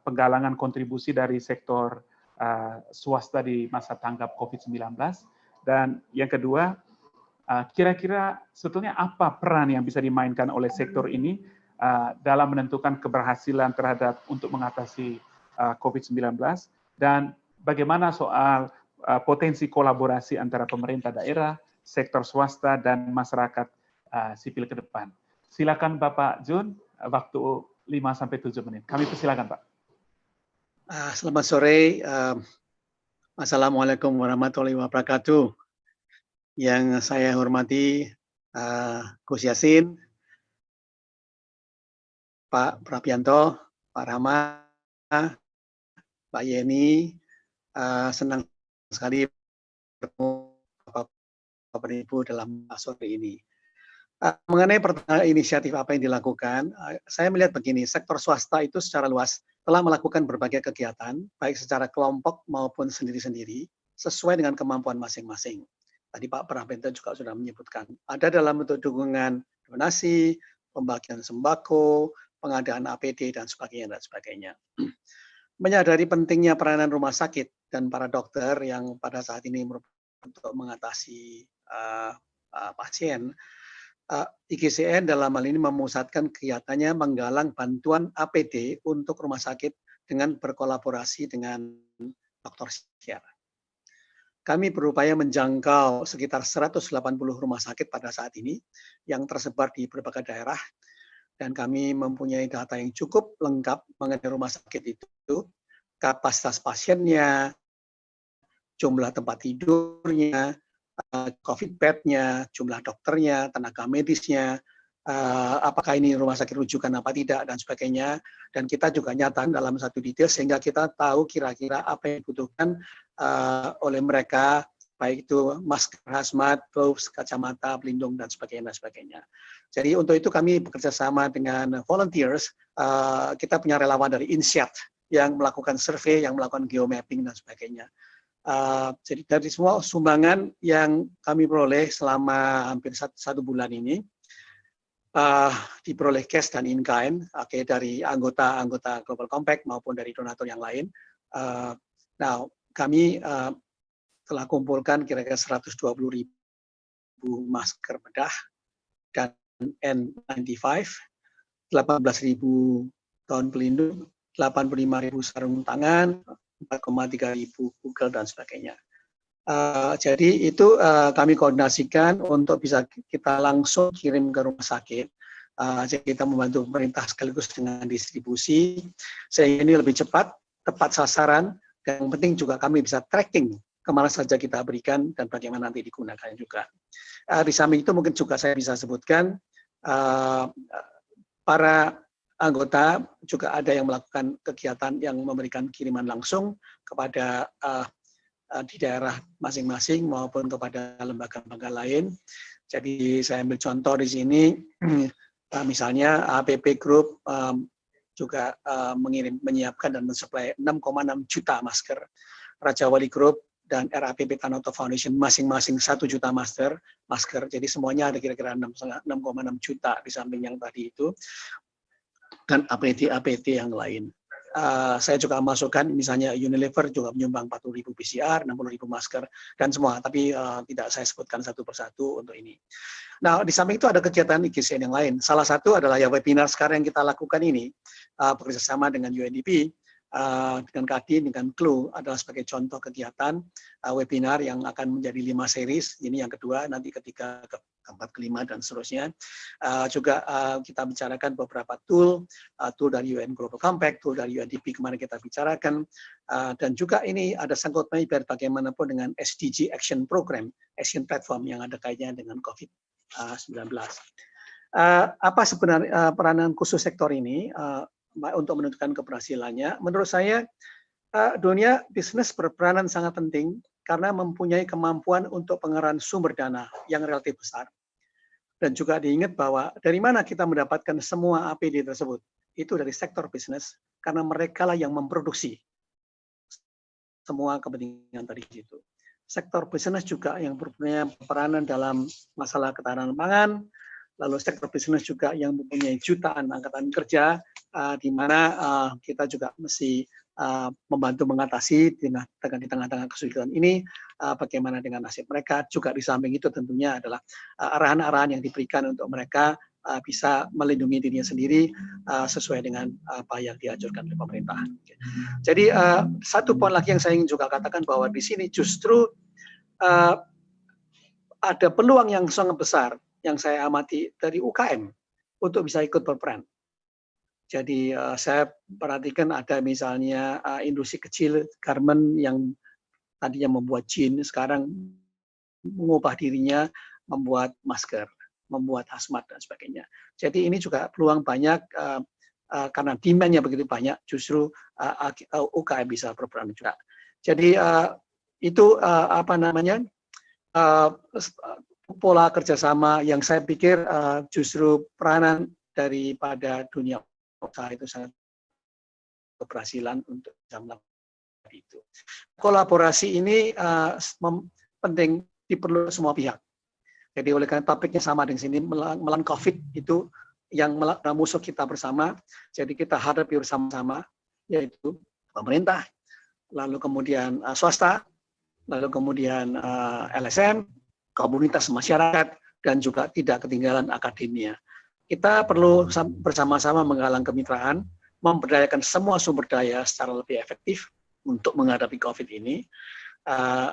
penggalangan kontribusi dari sektor swasta di masa tanggap COVID-19. Dan yang kedua, kira-kira sebetulnya apa peran yang bisa dimainkan oleh sektor ini dalam menentukan keberhasilan terhadap untuk mengatasi COVID-19, dan bagaimana soal potensi kolaborasi antara pemerintah daerah, sektor swasta, dan masyarakat sipil ke depan. Silakan Bapak Jun, waktu 5-7 menit. Kami persilakan Pak. Selamat sore. Assalamualaikum warahmatullahi wabarakatuh. Yang saya hormati Gus Yassin, Pak Prabianto, Pak Rama, Pak Yeni, senang sekali bertemu Bapak Ibu dalam sore ini. Mengenai inisiatif apa yang dilakukan, saya melihat begini, sektor swasta itu secara luas telah melakukan berbagai kegiatan, baik secara kelompok maupun sendiri-sendiri, sesuai dengan kemampuan masing-masing. Tadi Pak Prabianto juga sudah menyebutkan, ada dalam bentuk dukungan donasi, pembagian sembako, pengadaan APD, dan sebagainya. menyadari pentingnya peranan rumah sakit dan para dokter yang pada saat ini untuk mengatasi pasien, IGCN dalam hal ini memusatkan kegiatannya menggalang bantuan APD untuk rumah sakit dengan berkolaborasi dengan dokter psikiater. Kami berupaya menjangkau sekitar 180 rumah sakit pada saat ini yang tersebar di berbagai daerah, dan kami mempunyai data yang cukup lengkap mengenai rumah sakit itu, kapasitas pasiennya, jumlah tempat tidurnya, COVID bed-nya, jumlah dokternya, tenaga medisnya, apakah ini rumah sakit rujukan apa tidak, dan sebagainya. Dan kita juga nyatakan dalam satu detail sehingga kita tahu kira-kira apa yang dibutuhkan oleh mereka, baik itu masker hazmat, gloves, kacamata, pelindung, dan sebagainya. Jadi untuk itu kami bekerja sama dengan volunteers, kita punya relawan dari INSEAD yang melakukan survei, yang melakukan geomapping, dan sebagainya. Jadi dari semua sumbangan yang kami peroleh selama hampir satu bulan ini, diperoleh cash dan in-kind, dari anggota Global Compact maupun dari donatur yang lain. Nah, kami telah kumpulkan kira-kira 120.000 masker bedah dan N95, 18.000 gaun pelindung, 85.000 sarung tangan, 4,3 ribu Google, dan sebagainya. Jadi itu kami koordinasikan untuk bisa kita langsung kirim ke rumah sakit. Jadi kita membantu pemerintah sekaligus dengan distribusi, sehingga ini lebih cepat, tepat sasaran, dan yang penting juga kami bisa tracking kemana saja kita berikan dan bagaimana nanti digunakan juga. Di samping itu mungkin juga saya bisa sebutkan para anggota juga ada yang melakukan kegiatan yang memberikan kiriman langsung kepada di daerah masing-masing maupun kepada lembaga-lembaga lain. Jadi saya ambil contoh di sini, misalnya APP Group juga menyiapkan dan mensuplai 6,6 juta masker. Raja Wali Group dan RAPP Tanoto Foundation masing-masing 1 juta masker. Jadi semuanya ada kira-kira 6,6 juta di samping yang tadi itu. Dan APT yang lain. Saya juga masukkan misalnya Unilever juga menyumbang 40.000 PCR, 60.000 masker, dan semua. Tapi tidak saya sebutkan satu persatu untuk ini. Nah, di samping itu ada kegiatan IGCN yang lain. Salah satu adalah ya webinar sekarang yang kita lakukan ini, bekerjasama dengan UNDP, dengan Kadin, dengan CLU, adalah sebagai contoh kegiatan webinar yang akan menjadi 5 series. Ini yang kedua, nanti ketiga, keempat, kelima, dan seterusnya. Juga kita bicarakan beberapa tool dari UN Global Compact, tool dari UNDP kemarin kita bicarakan, dan juga ini ada sangkut pautnya biar bagaimanapun dengan SDG Action Program, Action Platform yang ada kaitannya dengan COVID-19. Apa sebenarnya peranan khusus sektor ini untuk menentukan keberhasilannya? Menurut saya, dunia bisnis berperanan sangat penting karena mempunyai kemampuan untuk pengerahan sumber dana yang relatif besar. Dan juga diingat bahwa dari mana kita mendapatkan semua APD tersebut? Itu dari sektor bisnis, karena mereka lah yang memproduksi semua kepentingan tadi itu. Sektor bisnis juga yang berpunya peranan dalam masalah ketahanan pangan, lalu sektor bisnis juga yang mempunyai jutaan angkatan kerja, di mana kita juga mesti membantu mengatasi di tengah-tengah kesulitan ini, bagaimana dengan nasib mereka. Juga di samping itu tentunya adalah arahan-arahan yang diberikan untuk mereka bisa melindungi dirinya sendiri sesuai dengan apa yang dianjurkan oleh pemerintah. Jadi satu poin lagi yang saya ingin juga katakan bahwa di sini justru ada peluang yang sangat besar yang saya amati dari UKM untuk bisa ikut berperan. Jadi saya perhatikan ada misalnya industri kecil garment yang tadinya membuat jeans, sekarang mengubah dirinya membuat masker, membuat hazmat, dan sebagainya. Jadi ini juga peluang banyak karena demand-nya begitu banyak, justru UKM bisa berperan juga. Jadi itu pola kerjasama yang saya pikir justru peranan daripada dunia usaha itu sangat keberhasilan untuk bisa melakukan itu. Kolaborasi ini penting diperlukan semua pihak. Jadi oleh karena topiknya sama dengan sini, melawan COVID itu yang musuh kita bersama. Jadi kita hadapi bersama-sama, yaitu pemerintah, lalu kemudian swasta, lalu kemudian LSM, komunitas masyarakat, dan juga tidak ketinggalan akademia. Kita perlu bersama-sama menggalang kemitraan, memberdayakan semua sumber daya secara lebih efektif untuk menghadapi COVID ini.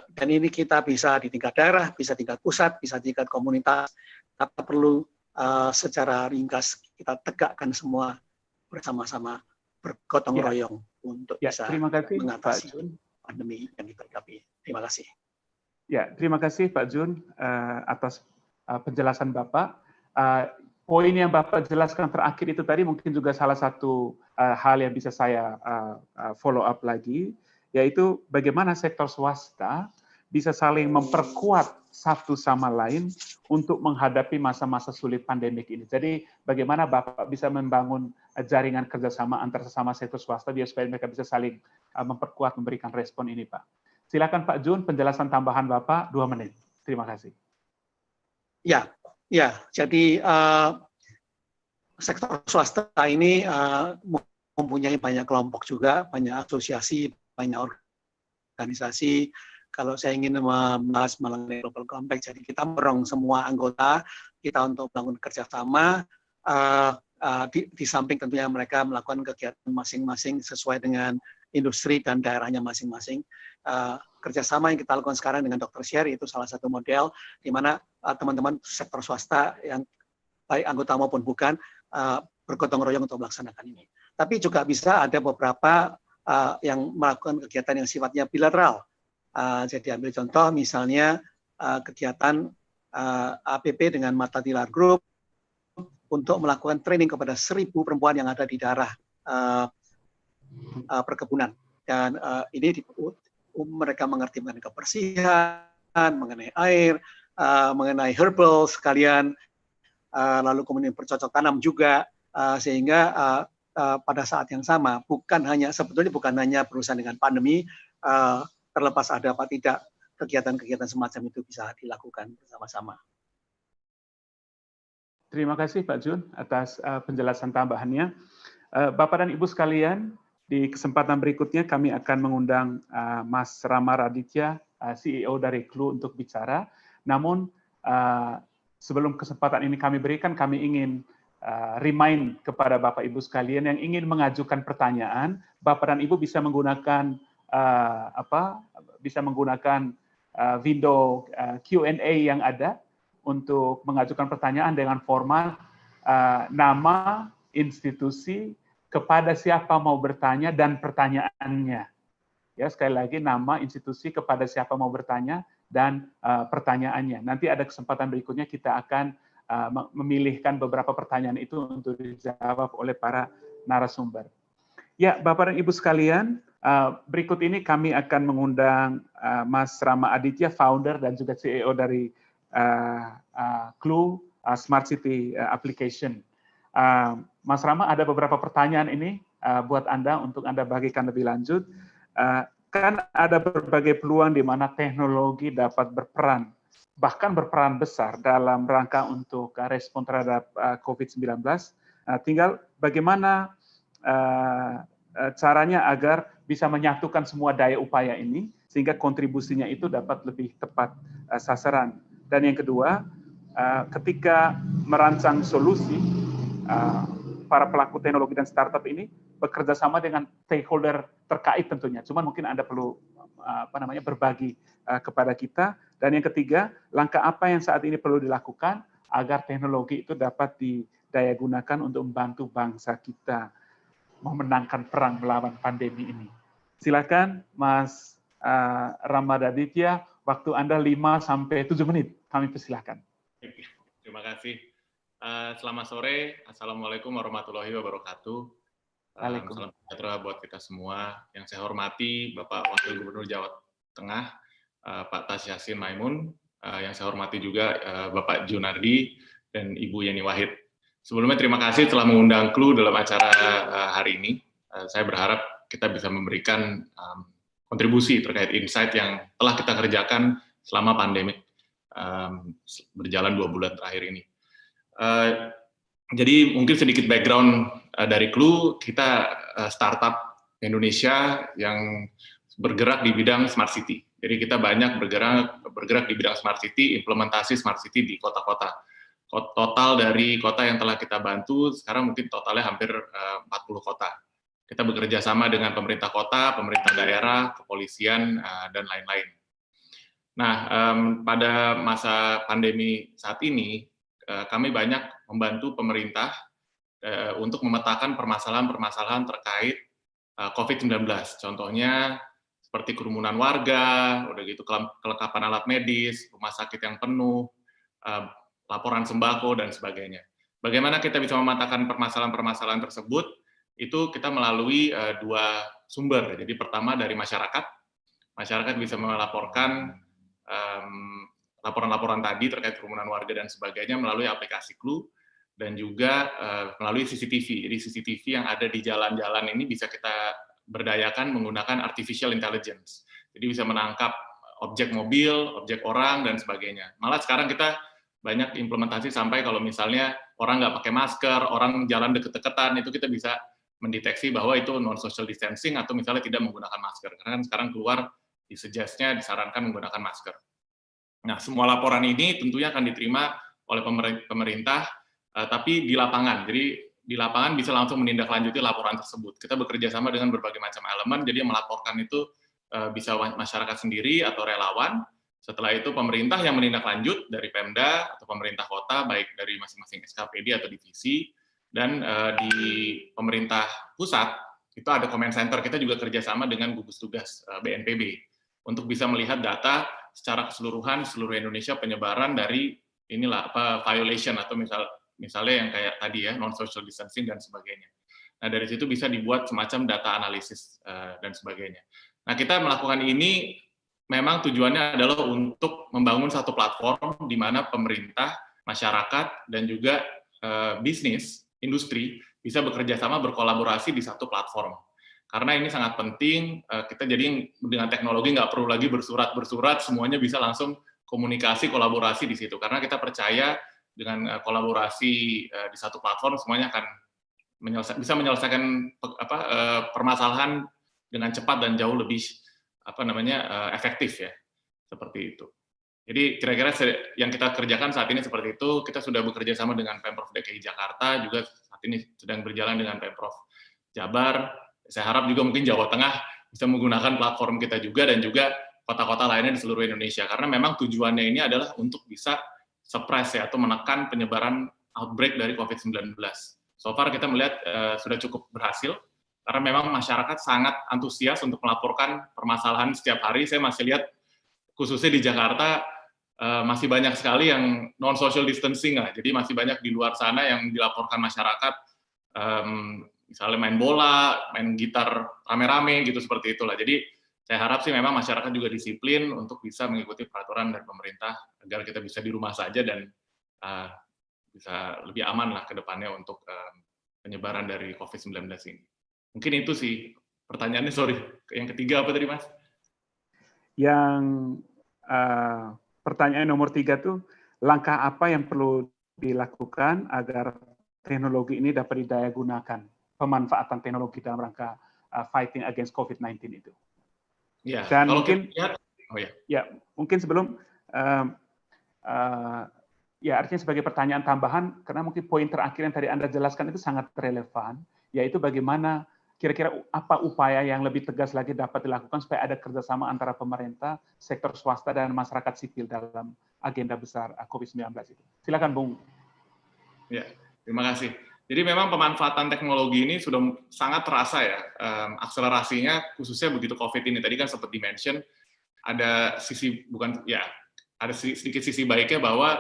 Dan ini kita bisa di tingkat daerah, bisa tingkat pusat, bisa tingkat komunitas. Kita perlu secara ringkas kita tegakkan semua bersama-sama bergotong royong untuk bisa mengatasi pandemi yang kita hadapi. Terima kasih. Ya, terima kasih Pak Jun atas penjelasan Bapak. Poin yang Bapak jelaskan terakhir itu tadi mungkin juga salah satu hal yang bisa saya follow up lagi, yaitu bagaimana sektor swasta bisa saling memperkuat satu sama lain untuk menghadapi masa-masa sulit pandemik ini. Jadi bagaimana Bapak bisa membangun jaringan kerjasama antar sesama sektor swasta biar supaya mereka bisa saling memperkuat, memberikan respon ini, Pak. Silakan Pak Jun, penjelasan tambahan Bapak 2 menit. Terima kasih. Ya, jadi sektor swasta ini mempunyai banyak kelompok juga, banyak asosiasi, banyak organisasi. Kalau saya ingin membahas mengenai Global Compact, jadi kita mendorong semua anggota kita untuk membangun kerjasama, di samping tentunya mereka melakukan kegiatan masing-masing sesuai dengan industri dan daerahnya masing-masing. Kerjasama yang kita lakukan sekarang dengan Dr. Share itu salah satu model di mana teman-teman sektor swasta yang baik anggota maupun bukan bergotong royong untuk melaksanakan ini. Tapi juga bisa ada beberapa yang melakukan kegiatan yang sifatnya bilateral. Jadi ambil contoh misalnya kegiatan APP dengan Mata Tilar Group untuk melakukan training kepada 1.000 perempuan yang ada di daerah perkebunan. Dan ini mereka mengerti mengenai kebersihan, mengenai air, mengenai herbal sekalian, lalu kemudian bercocok tanam juga, sehingga pada saat yang sama sebetulnya bukan hanya berurusan dengan pandemi, terlepas ada apa tidak kegiatan-kegiatan semacam itu bisa dilakukan bersama-sama. Terima kasih Pak Jun atas penjelasan tambahannya. Bapak dan Ibu sekalian, di kesempatan berikutnya kami akan mengundang Mas Rama Raditya, CEO dari CLUE untuk bicara. Namun sebelum kesempatan ini kami berikan, kami ingin remind kepada Bapak Ibu sekalian yang ingin mengajukan pertanyaan, Bapak dan Ibu bisa menggunakan window Q&A yang ada untuk mengajukan pertanyaan dengan format nama, institusi, kepada siapa mau bertanya dan pertanyaannya. Ya, sekali lagi nama, institusi, kepada siapa mau bertanya dan pertanyaannya. Nanti ada kesempatan berikutnya kita akan memilihkan beberapa pertanyaan itu untuk dijawab oleh para narasumber. Ya, Bapak dan Ibu sekalian, berikut ini kami akan mengundang Mas Rama Aditya, founder dan juga CEO dari CLUE Smart City Application. Mas Rama, ada beberapa pertanyaan ini buat Anda untuk Anda bagikan lebih lanjut. Kan ada berbagai peluang di mana teknologi dapat berperan, bahkan berperan besar dalam rangka untuk respon terhadap COVID-19. Tinggal bagaimana caranya agar bisa menyatukan semua daya upaya ini sehingga kontribusinya itu dapat lebih tepat sasaran. Dan yang kedua, ketika merancang solusi, para pelaku teknologi dan startup ini bekerja sama dengan stakeholder terkait tentunya. Cuman mungkin Anda perlu berbagi kepada kita. Dan yang ketiga, langkah apa yang saat ini perlu dilakukan agar teknologi itu dapat didayagunakan untuk membantu bangsa kita memenangkan perang melawan pandemi ini. Silakan Mas Ramadaditya, waktu Anda 5-7 menit. Kami persilahkan. Terima kasih. Selamat sore. Assalamualaikum warahmatullahi wabarakatuh. Salam sejahtera buat kita semua. Yang saya hormati Bapak Wakil Gubernur Jawa Tengah, Pak Tas Yassin Maimun. Yang saya hormati juga Bapak Junardi dan Ibu Yeni Wahid. Sebelumnya terima kasih telah mengundang CLUE dalam acara hari ini. Saya berharap kita bisa memberikan kontribusi terkait insight yang telah kita kerjakan selama pandemik berjalan 2 bulan terakhir ini. Jadi mungkin sedikit background dari CLUE, kita startup Indonesia yang bergerak di bidang smart city. Jadi kita banyak bergerak di bidang smart city, implementasi smart city di kota-kota. Total dari kota yang telah kita bantu sekarang mungkin totalnya hampir 40 kota. Kita bekerja sama dengan pemerintah kota, pemerintah daerah, kepolisian, dan lain-lain. Nah, pada masa pandemi saat ini, kami banyak membantu pemerintah untuk memetakan permasalahan-permasalahan terkait COVID-19. Contohnya seperti kerumunan warga, udah gitu kelengkapan alat medis, rumah sakit yang penuh, laporan sembako, dan sebagainya. Bagaimana kita bisa memetakan permasalahan-permasalahan tersebut? Itu kita melalui dua sumber. Jadi pertama dari masyarakat. Masyarakat bisa melaporkan laporan-laporan tadi terkait kerumunan warga dan sebagainya melalui aplikasi Clue, dan juga melalui CCTV. Jadi CCTV yang ada di jalan-jalan ini bisa kita berdayakan menggunakan artificial intelligence. Jadi bisa menangkap objek mobil, objek orang, dan sebagainya. Malah sekarang kita banyak implementasi sampai kalau misalnya orang nggak pakai masker, orang jalan deket-deketan, itu kita bisa mendeteksi bahwa itu non-social distancing atau misalnya tidak menggunakan masker. Karena kan sekarang keluar di suggest-nya disarankan menggunakan masker. Nah, semua laporan ini tentunya akan diterima oleh pemerintah, tapi di lapangan. Jadi di lapangan bisa langsung menindaklanjuti laporan tersebut. Kita bekerja sama dengan berbagai macam elemen, jadi yang melaporkan itu bisa masyarakat sendiri atau relawan. Setelah itu pemerintah yang menindaklanjut dari Pemda atau pemerintah kota, baik dari masing-masing SKPD atau divisi, dan di pemerintah pusat, itu ada comment center. Kita juga kerjasama dengan gugus tugas BNPB untuk bisa melihat data secara keseluruhan seluruh Indonesia penyebaran dari violation atau misalnya yang kayak tadi ya, non-social distancing dan sebagainya. Nah, dari situ bisa dibuat semacam data analisis dan sebagainya. Nah, kita melakukan ini memang tujuannya adalah untuk membangun satu platform di mana pemerintah, masyarakat, dan juga bisnis, industri, bisa bekerja sama berkolaborasi di satu platform. Karena ini sangat penting, kita jadi dengan teknologi nggak perlu lagi bersurat, semuanya bisa langsung komunikasi, kolaborasi di situ. Karena kita percaya dengan kolaborasi di satu platform semuanya akan bisa menyelesaikan permasalahan dengan cepat dan jauh lebih efektif ya, seperti itu. Jadi kira-kira yang kita kerjakan saat ini seperti itu. Kita sudah bekerja sama dengan Pemprov DKI Jakarta, juga saat ini sedang berjalan dengan Pemprov Jabar. Saya harap juga mungkin Jawa Tengah bisa menggunakan platform kita juga, dan juga kota-kota lainnya di seluruh Indonesia. Karena memang tujuannya ini adalah untuk bisa suppress ya, atau menekan penyebaran outbreak dari COVID-19. So far kita melihat sudah cukup berhasil, karena memang masyarakat sangat antusias untuk melaporkan permasalahan setiap hari. Saya masih lihat khususnya di Jakarta masih banyak sekali yang non-social distancing lah. Jadi masih banyak di luar sana yang dilaporkan masyarakat, misalnya main bola, main gitar rame-rame gitu, seperti itulah. Jadi saya harap sih memang masyarakat juga disiplin untuk bisa mengikuti peraturan dari pemerintah agar kita bisa di rumah saja dan bisa lebih aman lah ke depannya untuk penyebaran dari COVID-19 ini. Mungkin itu sih pertanyaannya, sorry. Yang ketiga apa tadi, Mas? Yang pertanyaan nomor 3 tuh, langkah apa yang perlu dilakukan agar teknologi ini dapat didaya gunakan, pemanfaatan teknologi dalam rangka fighting against COVID-19 itu. Ya, dan kalau mungkin kita lihat, mungkin sebelum artinya sebagai pertanyaan tambahan, karena mungkin poin terakhir yang tadi Anda jelaskan itu sangat relevan, yaitu bagaimana kira-kira apa upaya yang lebih tegas lagi dapat dilakukan supaya ada kerjasama antara pemerintah, sektor swasta, dan masyarakat sipil dalam agenda besar COVID-19 itu. Silakan, Bung. Ya, terima kasih. Jadi memang pemanfaatan teknologi ini sudah sangat terasa ya, akselerasinya khususnya begitu COVID ini. Tadi kan sempat di-mention, ada sedikit sisi baiknya bahwa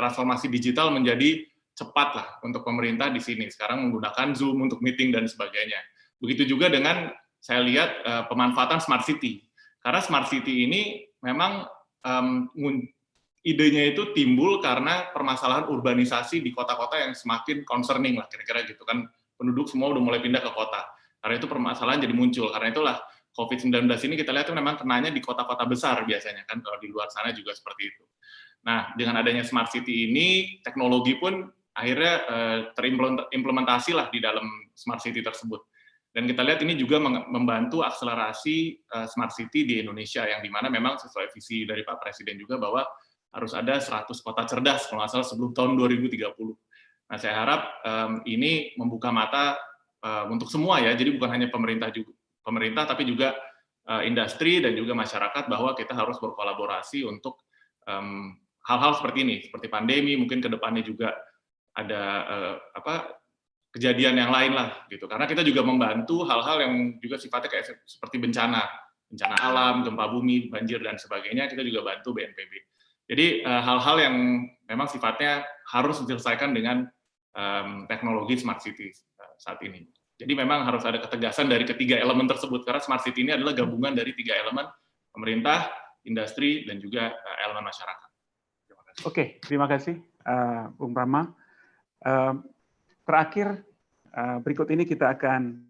transformasi digital menjadi cepat lah untuk pemerintah di sini. Sekarang menggunakan Zoom untuk meeting dan sebagainya. Begitu juga dengan saya lihat pemanfaatan smart city. Karena smart city ini memang idenya itu timbul karena permasalahan urbanisasi di kota-kota yang semakin concerning lah, kira-kira gitu kan. Penduduk semua udah mulai pindah ke kota. Karena itu permasalahan jadi muncul. Karena itulah COVID-19 ini kita lihat tuh memang kenanya di kota-kota besar biasanya kan, kalau di luar sana juga seperti itu. Nah, dengan adanya smart city ini, teknologi pun akhirnya terimplementasi lah di dalam smart city tersebut. Dan kita lihat ini juga membantu akselerasi smart city di Indonesia, yang dimana memang sesuai visi dari Pak Presiden juga bahwa harus ada 100 kota cerdas kalau nggak salah sebelum tahun 2030. Nah, saya harap ini membuka mata untuk semua ya, jadi bukan hanya pemerintah tapi juga industri dan juga masyarakat, bahwa kita harus berkolaborasi untuk hal-hal seperti ini, seperti pandemi, mungkin ke depannya juga ada kejadian yang lain lah gitu. Karena kita juga membantu hal-hal yang juga sifatnya kayak seperti bencana alam, gempa bumi, banjir dan sebagainya, kita juga bantu BNPB. Jadi hal-hal yang memang sifatnya harus diselesaikan dengan teknologi smart city saat ini. Jadi memang harus ada ketegasan dari ketiga elemen tersebut, karena smart city ini adalah gabungan dari 3 elemen: pemerintah, industri, dan juga elemen masyarakat. Terima kasih. Oke, terima kasih Bung Rama. Terakhir, berikut ini kita akan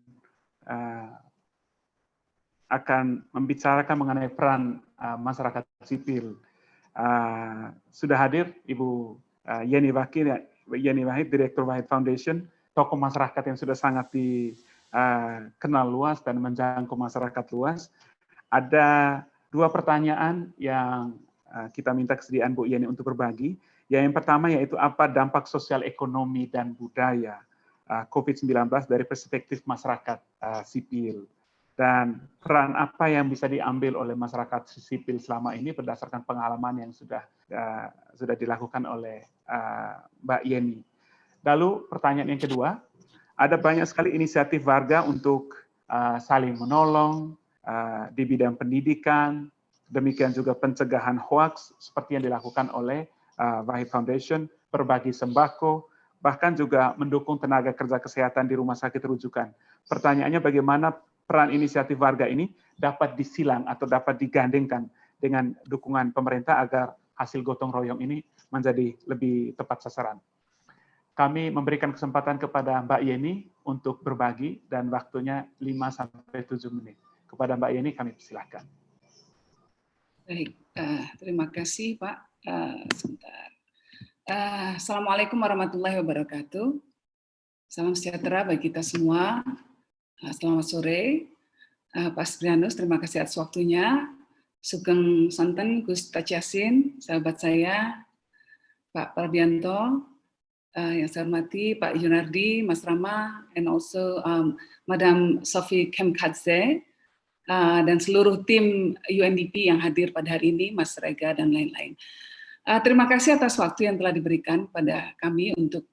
membicarakan mengenai peran masyarakat sipil. Sudah hadir Ibu Yeni Wahid, Direktur Wahid Foundation, tokoh masyarakat yang sudah sangat dikenal luas dan menjangkau masyarakat luas. Ada 2 pertanyaan yang kita minta kesediaan Bu Yeni untuk berbagi. Yang pertama yaitu apa dampak sosial ekonomi dan budaya COVID-19 dari perspektif masyarakat sipil, dan peran apa yang bisa diambil oleh masyarakat sipil selama ini berdasarkan pengalaman yang sudah dilakukan oleh Mbak Yeni. Lalu pertanyaan yang kedua, ada banyak sekali inisiatif warga untuk saling menolong di bidang pendidikan, demikian juga pencegahan hoaks seperti yang dilakukan oleh Wahid Foundation, berbagi sembako, bahkan juga mendukung tenaga kerja kesehatan di rumah sakit rujukan. Pertanyaannya, bagaimana peran inisiatif warga ini dapat disilang atau dapat digandengkan dengan dukungan pemerintah agar hasil gotong royong ini menjadi lebih tepat sasaran. Kami memberikan kesempatan kepada Mbak Yeni untuk berbagi, dan waktunya 5-7 menit. Kepada Mbak Yeni kami persilahkan. Baik, terima kasih Pak. Sebentar. Assalamualaikum warahmatullahi wabarakatuh. Salam sejahtera bagi kita semua. Selamat sore, Pak Sprianus, terima kasih atas waktunya. Sugeng Sonten, Gus Taciasin, sahabat saya, Pak Prabianto, yang saya hormati, Pak Yunardi, Mas Rama, and also Madam Sophie Kemkadze, dan seluruh tim UNDP yang hadir pada hari ini, Mas Rega, dan lain-lain. Terima kasih atas waktu yang telah diberikan pada kami untuk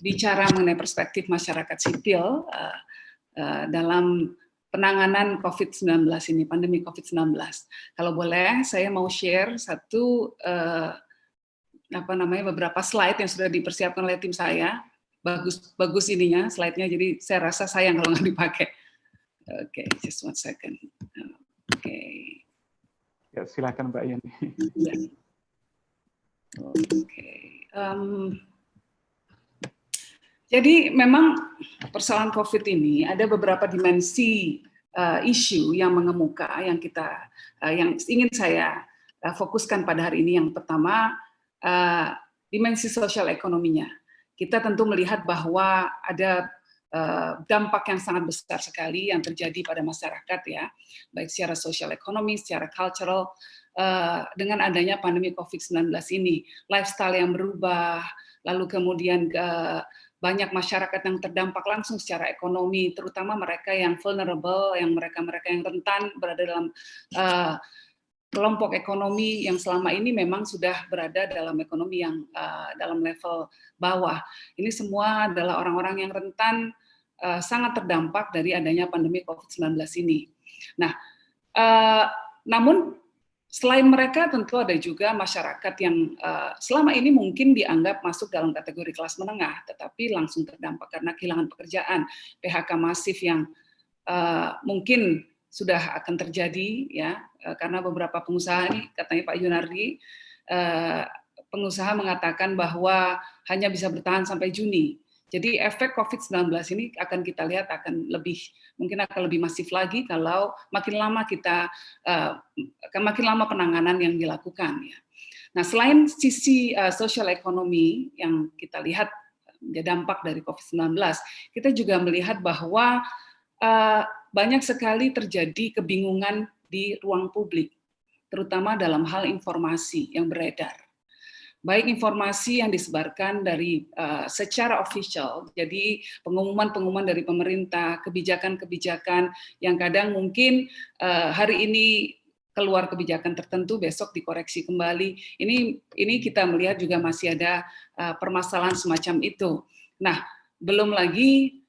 bicara mengenai perspektif masyarakat sipil dalam penanganan COVID-19 ini, pandemi COVID-19. Kalau boleh, saya mau share beberapa slide yang sudah dipersiapkan oleh tim saya. Bagus ininya, slide-nya, jadi saya rasa sayang kalau nggak dipakai. Oke, just 1 second. Oke. Ya, silakan Mbak Yeni. Ya. Oke. Jadi memang persoalan COVID ini ada beberapa dimensi isu yang mengemuka yang ingin saya fokuskan pada hari ini. Yang pertama, dimensi sosial ekonominya. Kita tentu melihat bahwa ada dampak yang sangat besar sekali yang terjadi pada masyarakat, ya, baik secara sosial ekonomi, secara cultural, dengan adanya pandemi COVID-19 ini, lifestyle yang berubah, lalu kemudian banyak masyarakat yang terdampak langsung secara ekonomi, terutama mereka yang vulnerable, yang mereka-mereka yang rentan berada dalam kelompok ekonomi yang selama ini memang sudah berada dalam ekonomi yang dalam level bawah. Ini semua adalah orang-orang yang rentan, sangat terdampak dari adanya pandemi COVID-19 ini. Nah, namun selain mereka tentu ada juga masyarakat yang selama ini mungkin dianggap masuk dalam kategori kelas menengah, tetapi langsung terdampak karena kehilangan pekerjaan, PHK masif yang mungkin sudah akan terjadi, ya, karena beberapa pengusaha ini, katanya Pak Yunardi, pengusaha mengatakan bahwa hanya bisa bertahan sampai Juni. Jadi efek COVID-19 ini akan kita lihat mungkin akan lebih masif lagi kalau makin lama penanganan yang dilakukan, ya. Nah, selain sisi sosial ekonomi yang kita lihat dampak dari COVID-19, kita juga melihat bahwa banyak sekali terjadi kebingungan di ruang publik, terutama dalam hal informasi yang beredar. Baik informasi yang disebarkan dari secara official, jadi pengumuman-pengumuman dari pemerintah, kebijakan-kebijakan yang kadang mungkin hari ini keluar kebijakan tertentu, besok dikoreksi kembali. Ini kita melihat juga masih ada permasalahan semacam itu. Nah, belum lagi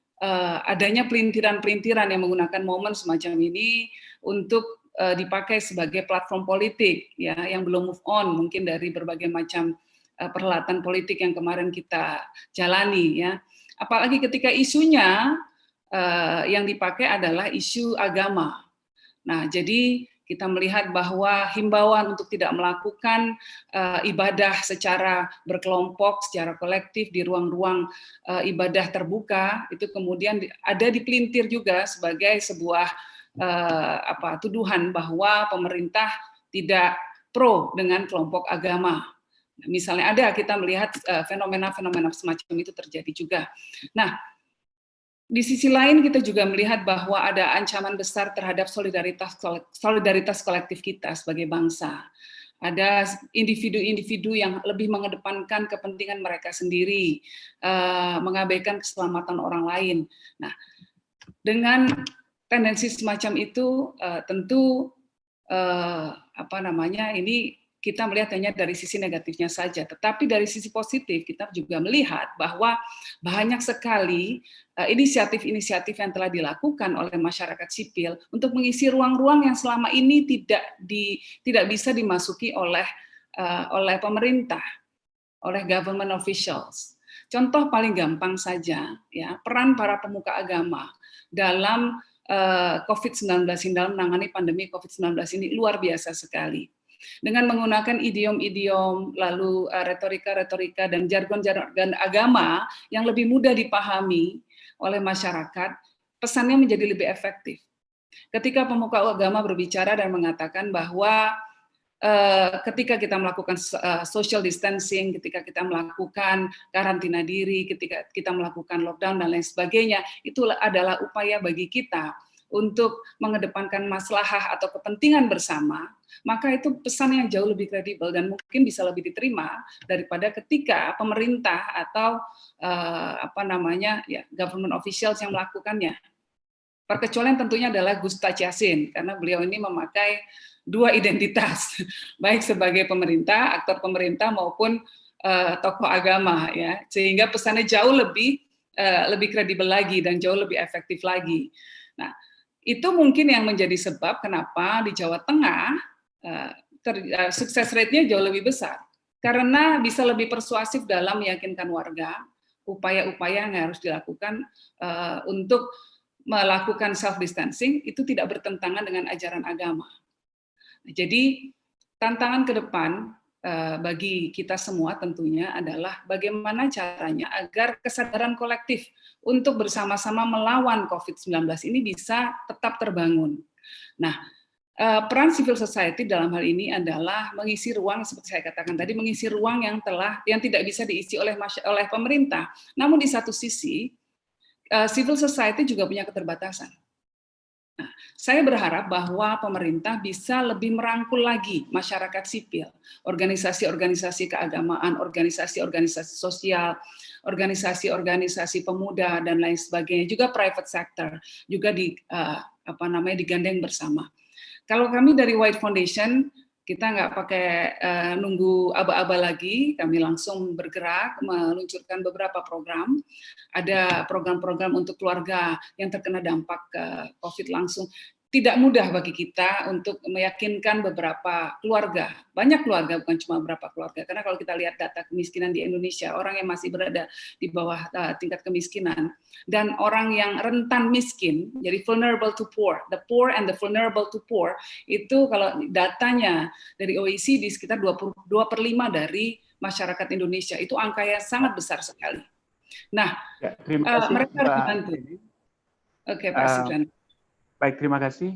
adanya pelintiran-pelintiran yang menggunakan momen semacam ini untuk dipakai sebagai platform politik, ya, yang belum move on mungkin dari berbagai macam perhelatan politik yang kemarin kita jalani, ya. Apalagi ketika isunya yang dipakai adalah isu agama. Nah, jadi kita melihat bahwa himbauan untuk tidak melakukan ibadah secara berkelompok, secara kolektif di ruang-ruang ibadah terbuka itu kemudian ada dipelintir juga sebagai sebuah tuduhan bahwa pemerintah tidak pro dengan kelompok agama. Misalnya kita melihat fenomena-fenomena semacam itu terjadi juga. Nah, di sisi lain kita juga melihat bahwa ada ancaman besar terhadap solidaritas kolektif kita sebagai bangsa. Ada individu-individu yang lebih mengedepankan kepentingan mereka sendiri, mengabaikan keselamatan orang lain. Nah, dengan tendensi semacam itu tentu ini kita melihat hanya dari sisi negatifnya saja, tetapi dari sisi positif kita juga melihat bahwa banyak sekali inisiatif-inisiatif yang telah dilakukan oleh masyarakat sipil untuk mengisi ruang-ruang yang selama ini tidak bisa dimasuki oleh pemerintah, oleh government officials. Contoh paling gampang saja, ya, peran para pemuka agama dalam COVID-19 ini, dalam menangani pandemi COVID-19 ini luar biasa sekali. Dengan menggunakan idiom-idiom, lalu retorika-retorika dan jargon-jargon agama yang lebih mudah dipahami oleh masyarakat, pesannya menjadi lebih efektif. Ketika pemuka agama berbicara dan mengatakan bahwa ketika kita melakukan social distancing, ketika kita melakukan karantina diri, ketika kita melakukan lockdown dan lain sebagainya, itu adalah upaya bagi kita untuk mengedepankan maslahah atau kepentingan bersama, maka itu pesan yang jauh lebih kredibel dan mungkin bisa lebih diterima daripada ketika pemerintah atau government officials yang melakukannya. Perkecualian tentunya adalah Gus Yassin, karena beliau ini memakai dua identitas, baik sebagai pemerintah, aktor pemerintah maupun tokoh agama, ya, sehingga pesannya jauh lebih kredibel lagi dan jauh lebih efektif lagi. Nah, itu mungkin yang menjadi sebab kenapa di Jawa Tengah sukses rate-nya jauh lebih besar, karena bisa lebih persuasif dalam meyakinkan warga upaya-upaya yang harus dilakukan untuk melakukan self distancing itu tidak bertentangan dengan ajaran agama. Jadi tantangan ke depan bagi kita semua tentunya adalah bagaimana caranya agar kesadaran kolektif untuk bersama-sama melawan COVID-19 ini bisa tetap terbangun. Nah, peran civil society dalam hal ini adalah mengisi ruang, seperti saya katakan tadi, mengisi ruang yang tidak bisa diisi oleh pemerintah. Namun di satu sisi, civil society juga punya keterbatasan. Nah, saya berharap bahwa pemerintah bisa lebih merangkul lagi masyarakat sipil, organisasi-organisasi keagamaan, organisasi-organisasi sosial, organisasi-organisasi pemuda dan lain sebagainya, juga private sector juga digandeng bersama. Kalau kami dari White Foundation, kita nggak pakai nunggu aba-aba lagi, kami langsung bergerak meluncurkan beberapa program. Ada program-program untuk keluarga yang terkena dampak COVID langsung. Tidak mudah bagi kita untuk meyakinkan beberapa keluarga, banyak keluarga, bukan cuma beberapa keluarga. Karena kalau kita lihat data kemiskinan di Indonesia, orang yang masih berada di bawah tingkat kemiskinan, dan orang yang rentan miskin, jadi vulnerable to poor, the poor and the vulnerable to poor, itu kalau datanya dari OECD sekitar 22/5 dari masyarakat Indonesia, itu angka yang sangat besar sekali. Nah, ya, mereka harus dibantu. Oke, Pak Sugran. Baik, terima kasih.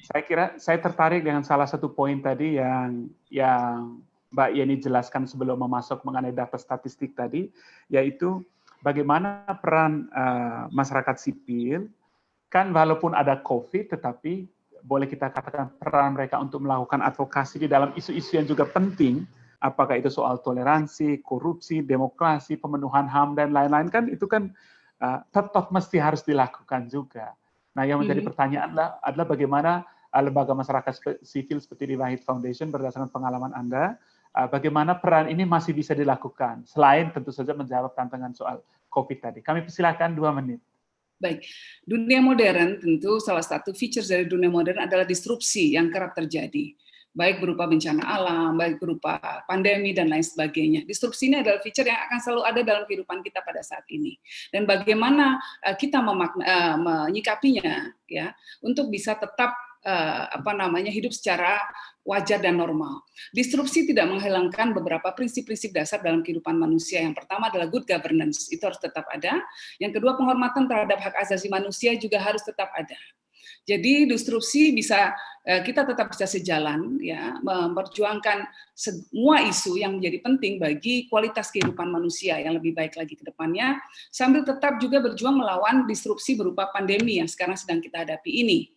Saya kira saya tertarik dengan salah satu poin tadi yang Mbak Yeni jelaskan sebelum memasuk mengenai data statistik tadi, yaitu bagaimana peran masyarakat sipil, kan walaupun ada COVID, tetapi boleh kita katakan peran mereka untuk melakukan advokasi di dalam isu-isu yang juga penting, apakah itu soal toleransi, korupsi, demokrasi, pemenuhan HAM, dan lain-lain, kan itu kan tetap mesti harus dilakukan juga. Nah, yang menjadi pertanyaan adalah bagaimana lembaga masyarakat sipil seperti di Wahid Foundation berdasarkan pengalaman Anda, bagaimana peran ini masih bisa dilakukan, selain tentu saja menjawab tantangan soal COVID tadi. Kami persilakan 2 menit. Baik, dunia modern tentu salah satu features dari dunia modern adalah disrupsi yang kerap terjadi, baik berupa bencana alam, baik berupa pandemi, dan lain sebagainya. Disrupsi ini adalah feature yang akan selalu ada dalam kehidupan kita pada saat ini. Dan bagaimana kita menyikapinya, ya, untuk bisa tetap hidup secara wajar dan normal. Disrupsi tidak menghilangkan beberapa prinsip-prinsip dasar dalam kehidupan manusia. Yang pertama adalah good governance, itu harus tetap ada. Yang kedua, penghormatan terhadap hak asasi manusia juga harus tetap ada. Jadi disrupsi bisa kita tetap bisa sejalan, ya, memperjuangkan semua isu yang menjadi penting bagi kualitas kehidupan manusia yang lebih baik lagi ke depannya, sambil tetap juga berjuang melawan disrupsi berupa pandemi yang sekarang sedang kita hadapi ini.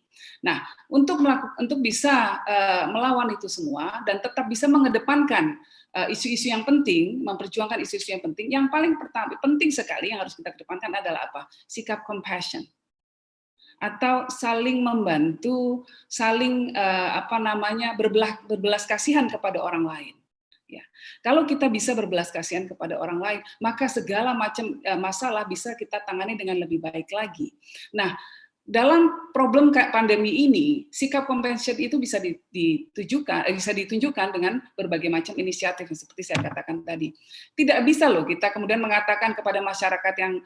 Nah, untuk bisa melawan itu semua dan tetap bisa mengedepankan isu-isu yang penting, memperjuangkan isu-isu yang penting, yang paling penting sekali yang harus kita kedepankan adalah apa? Sikap compassion, atau saling membantu, saling berbelas kasihan kepada orang lain. Ya. Kalau kita bisa berbelas kasihan kepada orang lain, maka segala macam masalah bisa kita tangani dengan lebih baik lagi. Nah, dalam problem pandemi ini, sikap compassion itu bisa ditunjukkan dengan berbagai macam inisiatif seperti saya katakan tadi. Tidak bisa loh kita kemudian mengatakan kepada masyarakat yang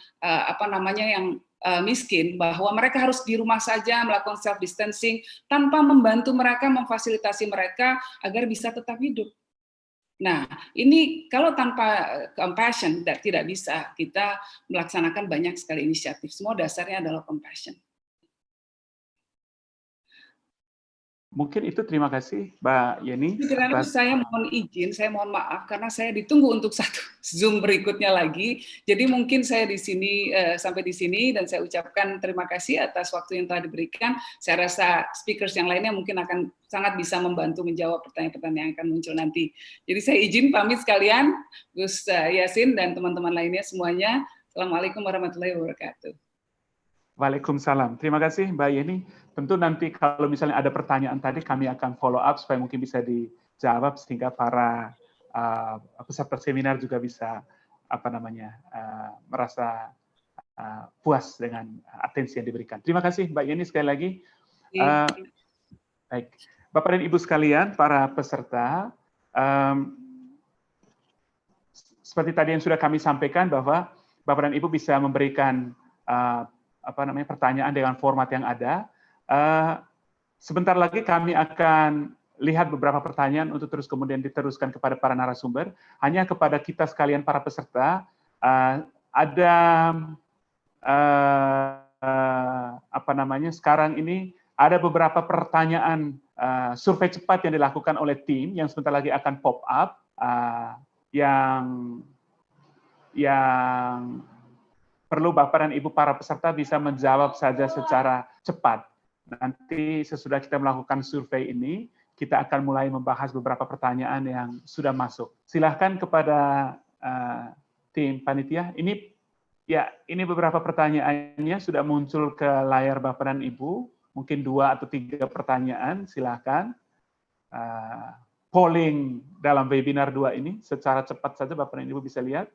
miskin bahwa mereka harus di rumah saja melakukan self distancing tanpa membantu mereka, memfasilitasi mereka agar bisa tetap hidup. Nah, ini kalau tanpa compassion tidak bisa kita melaksanakan banyak sekali inisiatif. Semua dasarnya adalah compassion. Mungkin itu, terima kasih Mbak Yeni. Saya mohon izin, saya mohon maaf karena saya ditunggu untuk satu Zoom berikutnya lagi. Jadi mungkin saya di sini sampai di sini dan saya ucapkan terima kasih atas waktu yang telah diberikan. Saya rasa speakers yang lainnya mungkin akan sangat bisa membantu menjawab pertanyaan-pertanyaan yang akan muncul nanti. Jadi saya izin pamit sekalian, Gus Yasin dan teman-teman lainnya semuanya. Assalamualaikum warahmatullahi wabarakatuh. Waalaikumsalam. Terima kasih Mbak Yeni. Tentu nanti kalau misalnya ada pertanyaan tadi kami akan follow up supaya mungkin bisa dijawab sehingga para peserta seminar juga bisa merasa puas dengan atensi yang diberikan. Terima kasih Mbak Yeni sekali lagi. Baik, Bapak dan Ibu sekalian, para peserta, seperti tadi yang sudah kami sampaikan bahwa Bapak dan Ibu bisa memberikan pertanyaan dengan format yang ada. Sebentar lagi kami akan lihat beberapa pertanyaan untuk terus kemudian diteruskan kepada para narasumber. Hanya kepada kita sekalian para peserta, sekarang ini ada beberapa pertanyaan survei cepat yang dilakukan oleh tim yang sebentar lagi akan pop up, yang perlu Bapak dan Ibu para peserta bisa menjawab saja secara cepat. Nanti sesudah kita melakukan survei ini, kita akan mulai membahas beberapa pertanyaan yang sudah masuk. Silahkan kepada tim panitia. Ini beberapa pertanyaannya sudah muncul ke layar Bapak dan Ibu. Mungkin 2 atau 3 pertanyaan. Silahkan polling dalam webinar 2 ini secara cepat saja Bapak dan Ibu bisa lihat.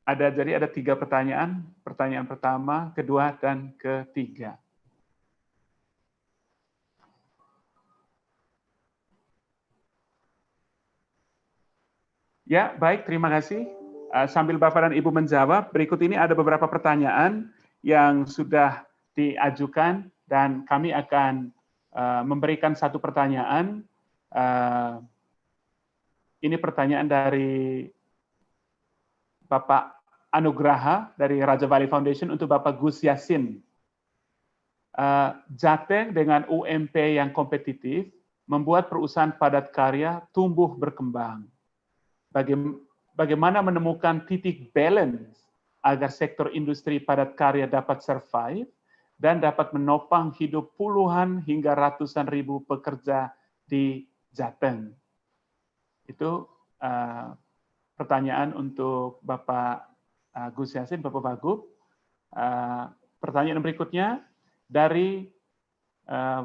Jadi ada 3 pertanyaan. Pertanyaan pertama, kedua, dan ketiga. Ya, baik, terima kasih. Sambil Bapak dan Ibu menjawab, berikut ini ada beberapa pertanyaan yang sudah diajukan dan kami akan memberikan satu pertanyaan. Ini pertanyaan dari Bapak Anugraha dari Raja Wali Foundation untuk Bapak Gus Yasin. Jateng dengan UMP yang kompetitif membuat perusahaan padat karya tumbuh berkembang. Bagaimana menemukan titik balance agar sektor industri padat karya dapat survive dan dapat menopang hidup puluhan hingga ratusan ribu pekerja di Jateng. Itu pertanyaan untuk Bapak Gus Yassin, Bapak Wagub. Pertanyaan berikutnya dari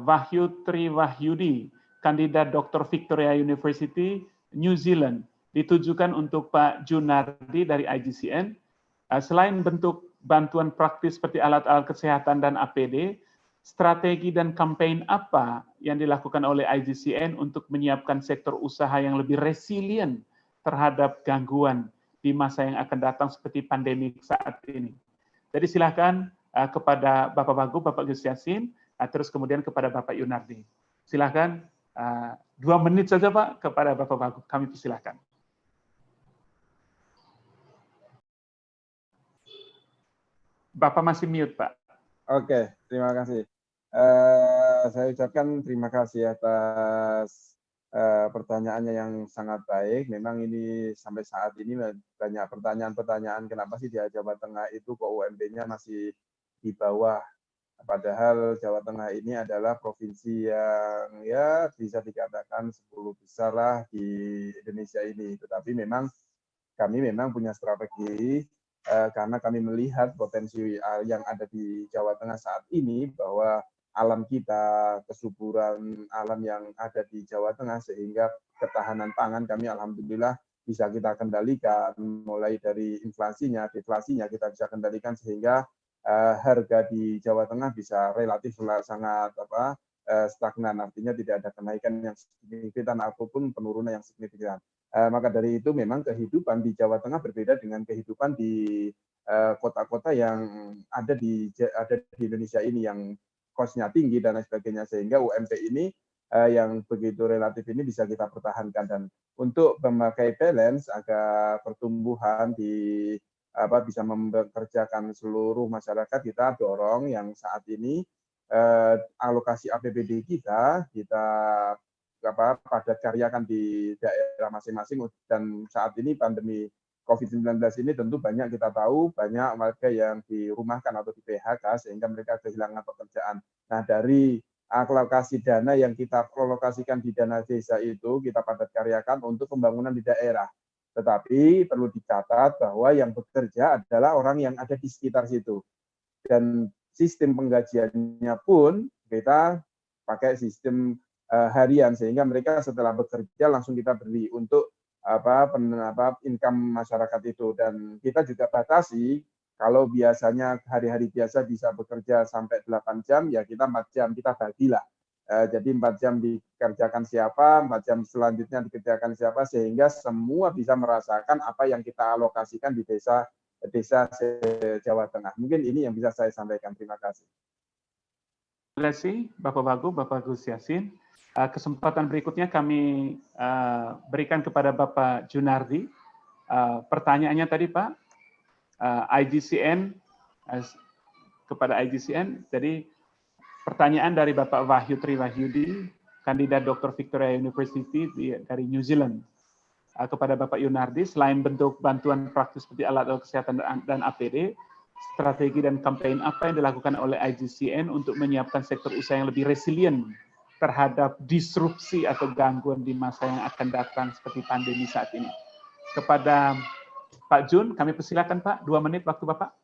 Wahyu Triwahyudi, kandidat Dr. Victoria University, New Zealand, ditujukan untuk Pak Junardi dari IGCN. Selain bentuk bantuan praktis seperti alat-alat kesehatan dan APD, strategi dan kampanye apa yang dilakukan oleh IGCN untuk menyiapkan sektor usaha yang lebih resilient terhadap gangguan di masa yang akan datang seperti pandemi saat ini? Jadi silakan kepada Bapak Wagub, Bapak Gus Yassin, terus kemudian kepada Bapak Yunardi. Silakan 2 menit saja Pak kepada Bapak Wagub, kami persilahkan. Bapak masih mute, Pak. Oke, terima kasih. Saya ucapkan terima kasih atas pertanyaannya yang sangat baik. Memang ini sampai saat ini banyak pertanyaan-pertanyaan, kenapa sih di Jawa Tengah itu kok UMP-nya masih di bawah. Padahal Jawa Tengah ini adalah provinsi yang ya bisa dikatakan 10 besar lah di Indonesia ini. Tetapi memang kami punya strategi karena kami melihat potensi yang ada di Jawa Tengah saat ini, bahwa alam kita, kesuburan alam yang ada di Jawa Tengah, sehingga ketahanan pangan kami alhamdulillah bisa kita kendalikan, mulai dari inflasinya, deflasinya kita bisa kendalikan, sehingga harga di Jawa Tengah bisa relatif sangat stagnan, artinya tidak ada kenaikan yang signifikan ataupun penurunan yang signifikan. Maka dari itu memang kehidupan di Jawa Tengah berbeda dengan kehidupan di kota-kota yang ada di Indonesia ini yang kosnya tinggi dan lain sebagainya, sehingga UMP ini yang begitu relatif ini bisa kita pertahankan. Dan untuk memakai balance agar pertumbuhan bisa mempekerjakan seluruh masyarakat, kita dorong yang saat ini alokasi APBD kita padat karyakan di daerah masing-masing. Dan saat ini pandemi COVID-19 ini tentu banyak kita tahu, banyak warga yang dirumahkan atau di PHK sehingga mereka kehilangan pekerjaan. Nah, dari alokasi dana yang kita alokasikan di dana desa itu kita padat karyakan untuk pembangunan di daerah. Tetapi perlu dicatat bahwa yang bekerja adalah orang yang ada di sekitar situ. Dan sistem penggajiannya pun kita pakai sistem harian, sehingga mereka setelah bekerja langsung kita beri untuk income masyarakat itu. Dan kita juga batasi, kalau biasanya hari-hari biasa bisa bekerja sampai 8 jam, ya kita 4 jam, kita bagilah. Jadi 4 jam dikerjakan siapa, 4 jam selanjutnya dikerjakan siapa, sehingga semua bisa merasakan apa yang kita alokasikan di desa Jawa Tengah. Mungkin ini yang bisa saya sampaikan. Terima kasih. Terima kasih Bapak Wagub, Bapak Gus Yassin. Kesempatan berikutnya kami berikan kepada Bapak Junardi. Pertanyaannya tadi Pak, IGCN, kepada IGCN, jadi pertanyaan dari Bapak Wahyu Triwahyudi, kandidat Dr. Victoria University dari New Zealand, kepada Bapak Yunardi, selain bentuk bantuan praktis seperti alat-alat kesehatan dan APD, strategi dan kampanye apa yang dilakukan oleh IGCN untuk menyiapkan sektor usaha yang lebih resilient terhadap disrupsi atau gangguan di masa yang akan datang seperti pandemi saat ini. Kepada Pak Jun, kami persilakan Pak, 2 menit waktu Bapak.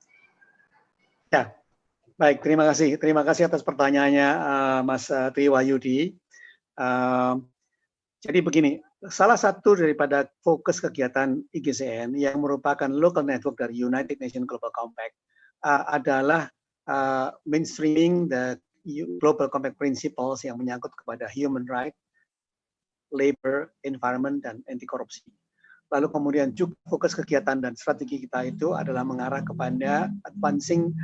Ya, baik, terima kasih. Terima kasih atas pertanyaannya Mas Triwahyudi. Jadi begini, salah satu daripada fokus kegiatan IGCN yang merupakan local network dari United Nations Global Compact adalah mainstreaming the Global Compact Principles yang menyangkut kepada human rights, labor, environment, dan anti korupsi. Lalu kemudian juga fokus kegiatan dan strategi kita itu adalah mengarah kepada advancing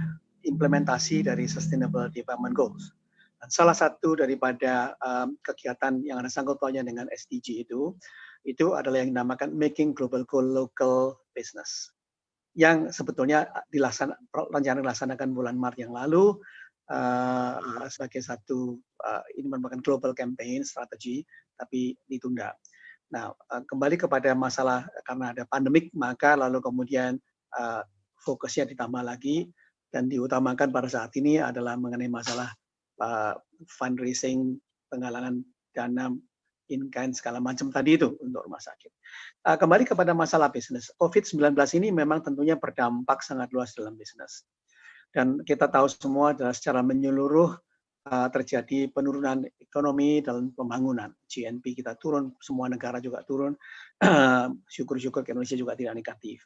implementasi dari Sustainable Development Goals. Dan salah satu daripada kegiatan yang ada sangkut pautnya dengan SDG itu adalah yang dinamakan Making Global Goal Local Business, yang sebetulnya rencana dilaksanakan bulan Maret yang lalu, sebagai satu ini merupakan global campaign strategi, tapi ditunda. Nah, kembali kepada masalah karena ada pandemik, maka lalu kemudian fokusnya ditambah lagi dan diutamakan pada saat ini adalah mengenai masalah fundraising, penggalangan dana in-kind segala macam tadi itu untuk rumah sakit. Kembali kepada masalah bisnis, COVID-19 ini memang tentunya berdampak sangat luas dalam bisnis. Dan kita tahu semua adalah secara menyeluruh terjadi penurunan ekonomi dalam pembangunan. GNP kita turun, semua negara juga turun. Syukur-syukur Indonesia juga tidak negatif.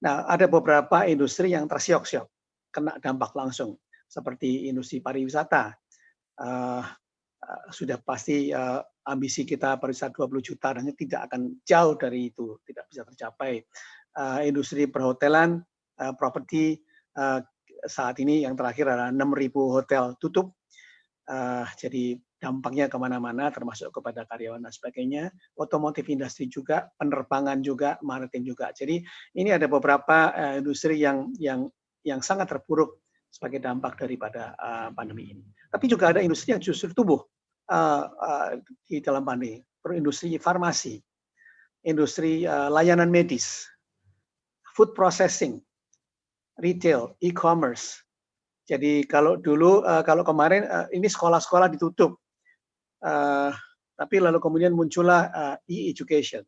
Nah, ada beberapa industri yang tersiok-siok, kena dampak langsung, seperti industri pariwisata. Sudah pasti ambisi kita pariwisata 20 juta, dan tidak akan jauh dari itu, tidak bisa tercapai. Industri perhotelan, properti, saat ini yang terakhir adalah 6.000 hotel tutup, jadi dampaknya kemana-mana termasuk kepada karyawan dan sebagainya. Otomotif industri juga, penerbangan juga, maritim juga. Jadi ini ada beberapa industri yang sangat terpuruk sebagai dampak daripada pandemi ini. Tapi juga ada industri yang justru tumbuh di dalam pandemi, industri farmasi, industri layanan medis, food processing, retail, e-commerce. Jadi kalau dulu, kalau kemarin ini sekolah-sekolah ditutup, tapi lalu kemudian muncullah e-education,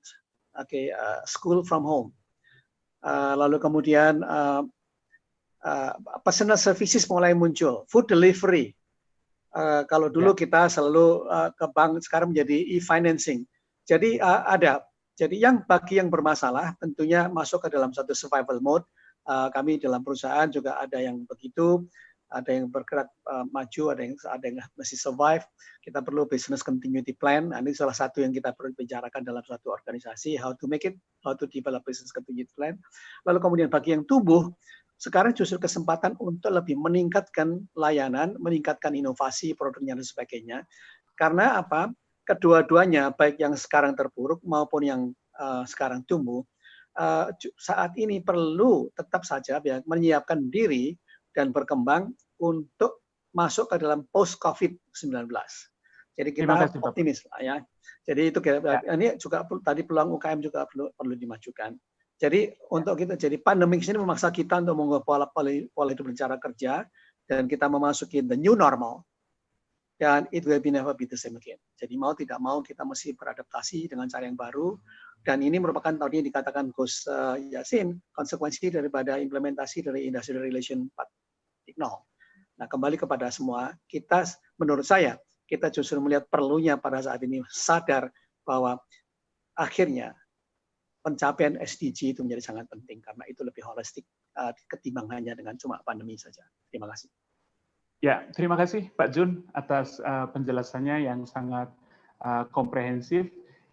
school from home. Lalu kemudian personal services mulai muncul, food delivery. Kalau dulu kita selalu ke bank, sekarang menjadi e-financing. Jadi ada. Jadi bagi yang bermasalah tentunya masuk ke dalam satu survival mode. Kami dalam perusahaan juga ada yang begitu, ada yang bergerak maju, ada yang masih survive. Kita perlu business continuity plan. Ini salah satu yang kita perlu bicarakan dalam suatu organisasi, how to make it, how to develop business continuity plan. Lalu kemudian bagi yang tumbuh, sekarang justru kesempatan untuk lebih meningkatkan layanan, meningkatkan inovasi produknya dan sebagainya. Karena apa? Kedua-duanya, baik yang sekarang terpuruk maupun yang sekarang tumbuh, saat ini perlu tetap saja menyiapkan diri dan berkembang untuk masuk ke dalam post COVID-19. Jadi kita optimis ya. Jadi itu ini juga tadi peluang UKM juga perlu dimajukan. Jadi untuk kita, jadi pandemi ini memaksa kita untuk mengubah pola hidup dan cara kerja, dan kita memasuki the new normal. Dan it will never be the same again. Jadi mau tidak mau kita mesti beradaptasi dengan cara yang baru. Dan ini merupakan tadi yang dikatakan Gus Yassin, konsekuensi daripada implementasi dari Industrial Relation 4.0. Nah, kembali kepada semua, kita menurut saya, kita justru melihat perlunya pada saat ini sadar bahwa akhirnya pencapaian SDG itu menjadi sangat penting, karena itu lebih holistik ketimbang hanya dengan cuma pandemi saja. Terima kasih. Ya, terima kasih Pak Jun atas penjelasannya yang sangat komprehensif.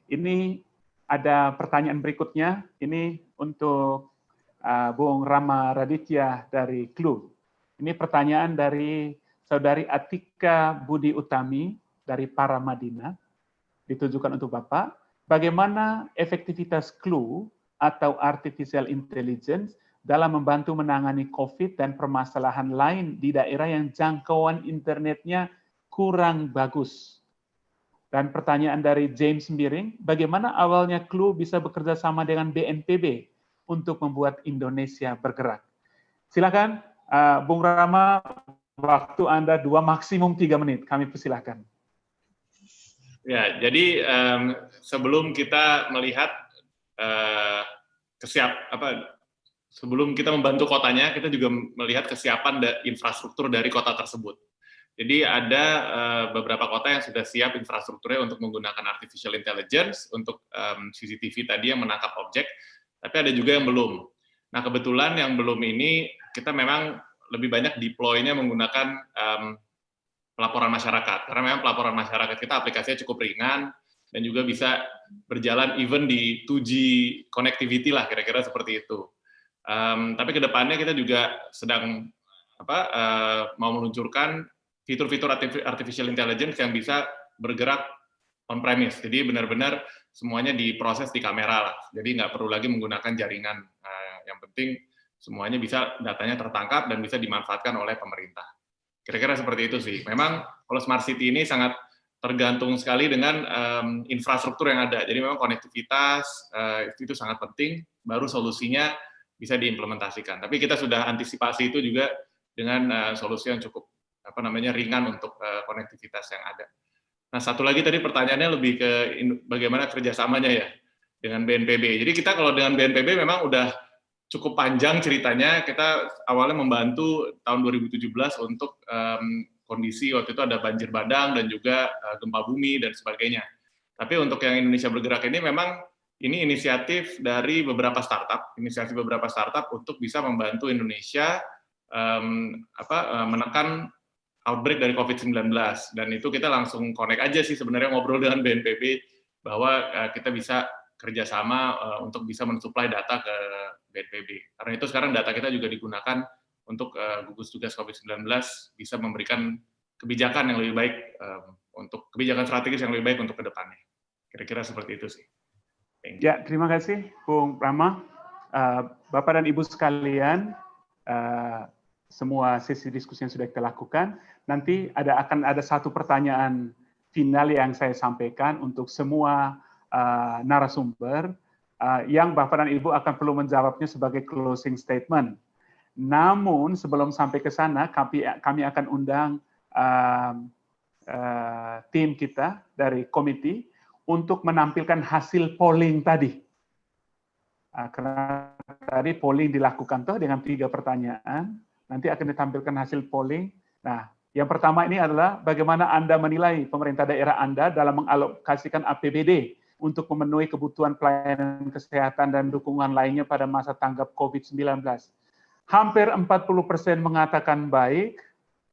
Ini ada pertanyaan berikutnya, ini untuk Bung Rama Raditya dari CLU. Ini pertanyaan dari Saudari Atika Budi Utami dari Paramadina, ditujukan untuk Bapak. Bagaimana efektivitas CLU atau Artificial Intelligence dalam membantu menangani COVID dan permasalahan lain di daerah yang jangkauan internetnya kurang bagus? Dan pertanyaan dari James Miring, bagaimana awalnya CLU bisa bekerja sama dengan BNPB untuk membuat Indonesia bergerak? Silakan, Bung Rama, waktu Anda 2 maksimum 3 menit. Kami persilahkan. Ya, jadi sebelum kita melihat sebelum kita membantu kotanya, kita juga melihat kesiapan infrastruktur dari kota tersebut. Jadi ada beberapa kota yang sudah siap infrastrukturnya untuk menggunakan artificial intelligence untuk CCTV tadi yang menangkap objek, tapi ada juga yang belum. Nah, kebetulan yang belum ini kita memang lebih banyak deploy-nya menggunakan pelaporan masyarakat, karena memang pelaporan masyarakat kita aplikasinya cukup ringan dan juga bisa berjalan even di 2G connectivity lah, kira-kira seperti itu. Tapi kedepannya kita juga sedang mau meluncurkan fitur-fitur artificial intelligence yang bisa bergerak on-premise. Jadi benar-benar semuanya diproses di kamera lah. Jadi nggak perlu lagi menggunakan jaringan. Yang penting semuanya bisa datanya tertangkap dan bisa dimanfaatkan oleh pemerintah. Kira-kira seperti itu sih. Memang kalau smart city ini sangat tergantung sekali dengan infrastruktur yang ada. Jadi memang konektivitas itu sangat penting, baru solusinya bisa diimplementasikan. Tapi kita sudah antisipasi itu juga dengan solusi yang cukup ringan untuk konektivitas yang ada. Nah, satu lagi tadi pertanyaannya lebih ke bagaimana kerjasamanya ya dengan BNPB. Jadi kita kalau dengan BNPB memang udah cukup panjang ceritanya. Kita awalnya membantu tahun 2017 untuk kondisi waktu itu ada banjir bandang dan juga gempa bumi dan sebagainya. Tapi untuk yang Indonesia Bergerak ini memang ini inisiatif dari beberapa startup, untuk bisa membantu Indonesia menekan outbreak dari COVID-19. Dan itu kita langsung connect aja sih sebenarnya ngobrol dengan BNPB bahwa kita bisa kerjasama untuk bisa mensuplai data ke BNPB. Karena itu sekarang data kita juga digunakan untuk gugus tugas COVID-19 bisa memberikan kebijakan yang lebih baik untuk kebijakan strategis yang lebih baik untuk kedepannya. Kira-kira seperti itu sih. Ya, terima kasih Bung Rama. Bapak dan Ibu sekalian, semua sesi diskusi yang sudah kita lakukan. Nanti akan ada satu pertanyaan final yang saya sampaikan untuk semua narasumber yang Bapak dan Ibu akan perlu menjawabnya sebagai closing statement. Namun sebelum sampai ke sana, kami akan undang tim kita dari komite untuk menampilkan hasil polling tadi. Karena tadi polling dilakukan dengan 3 pertanyaan, nanti akan ditampilkan hasil polling. Nah, yang pertama ini adalah bagaimana Anda menilai pemerintah daerah Anda dalam mengalokasikan APBD untuk memenuhi kebutuhan pelayanan kesehatan dan dukungan lainnya pada masa tanggap COVID-19. Hampir 40% mengatakan baik,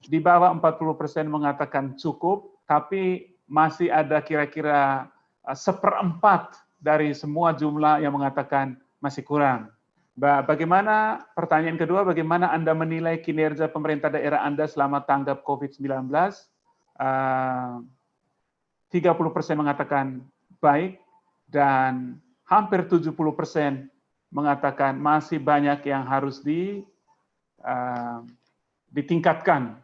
di bawah 40% mengatakan cukup, tapi masih ada kira-kira 1/4 dari semua jumlah yang mengatakan masih kurang. Bagaimana, pertanyaan kedua, bagaimana Anda menilai kinerja pemerintah daerah Anda selama tanggap COVID-19? 30% mengatakan baik, dan hampir 70% mengatakan masih banyak yang harus ditingkatkan.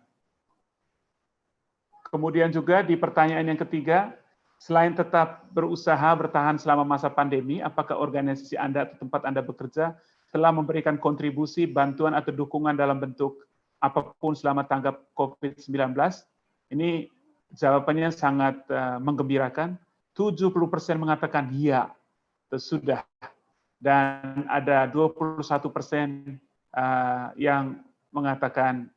Kemudian juga di pertanyaan yang ketiga, selain tetap berusaha bertahan selama masa pandemi, apakah organisasi Anda atau tempat Anda bekerja telah memberikan kontribusi, bantuan atau dukungan dalam bentuk apapun selama tanggap COVID-19? Ini jawabannya sangat menggembirakan. 70% mengatakan iya, sudah. Dan ada 21% yang mengatakan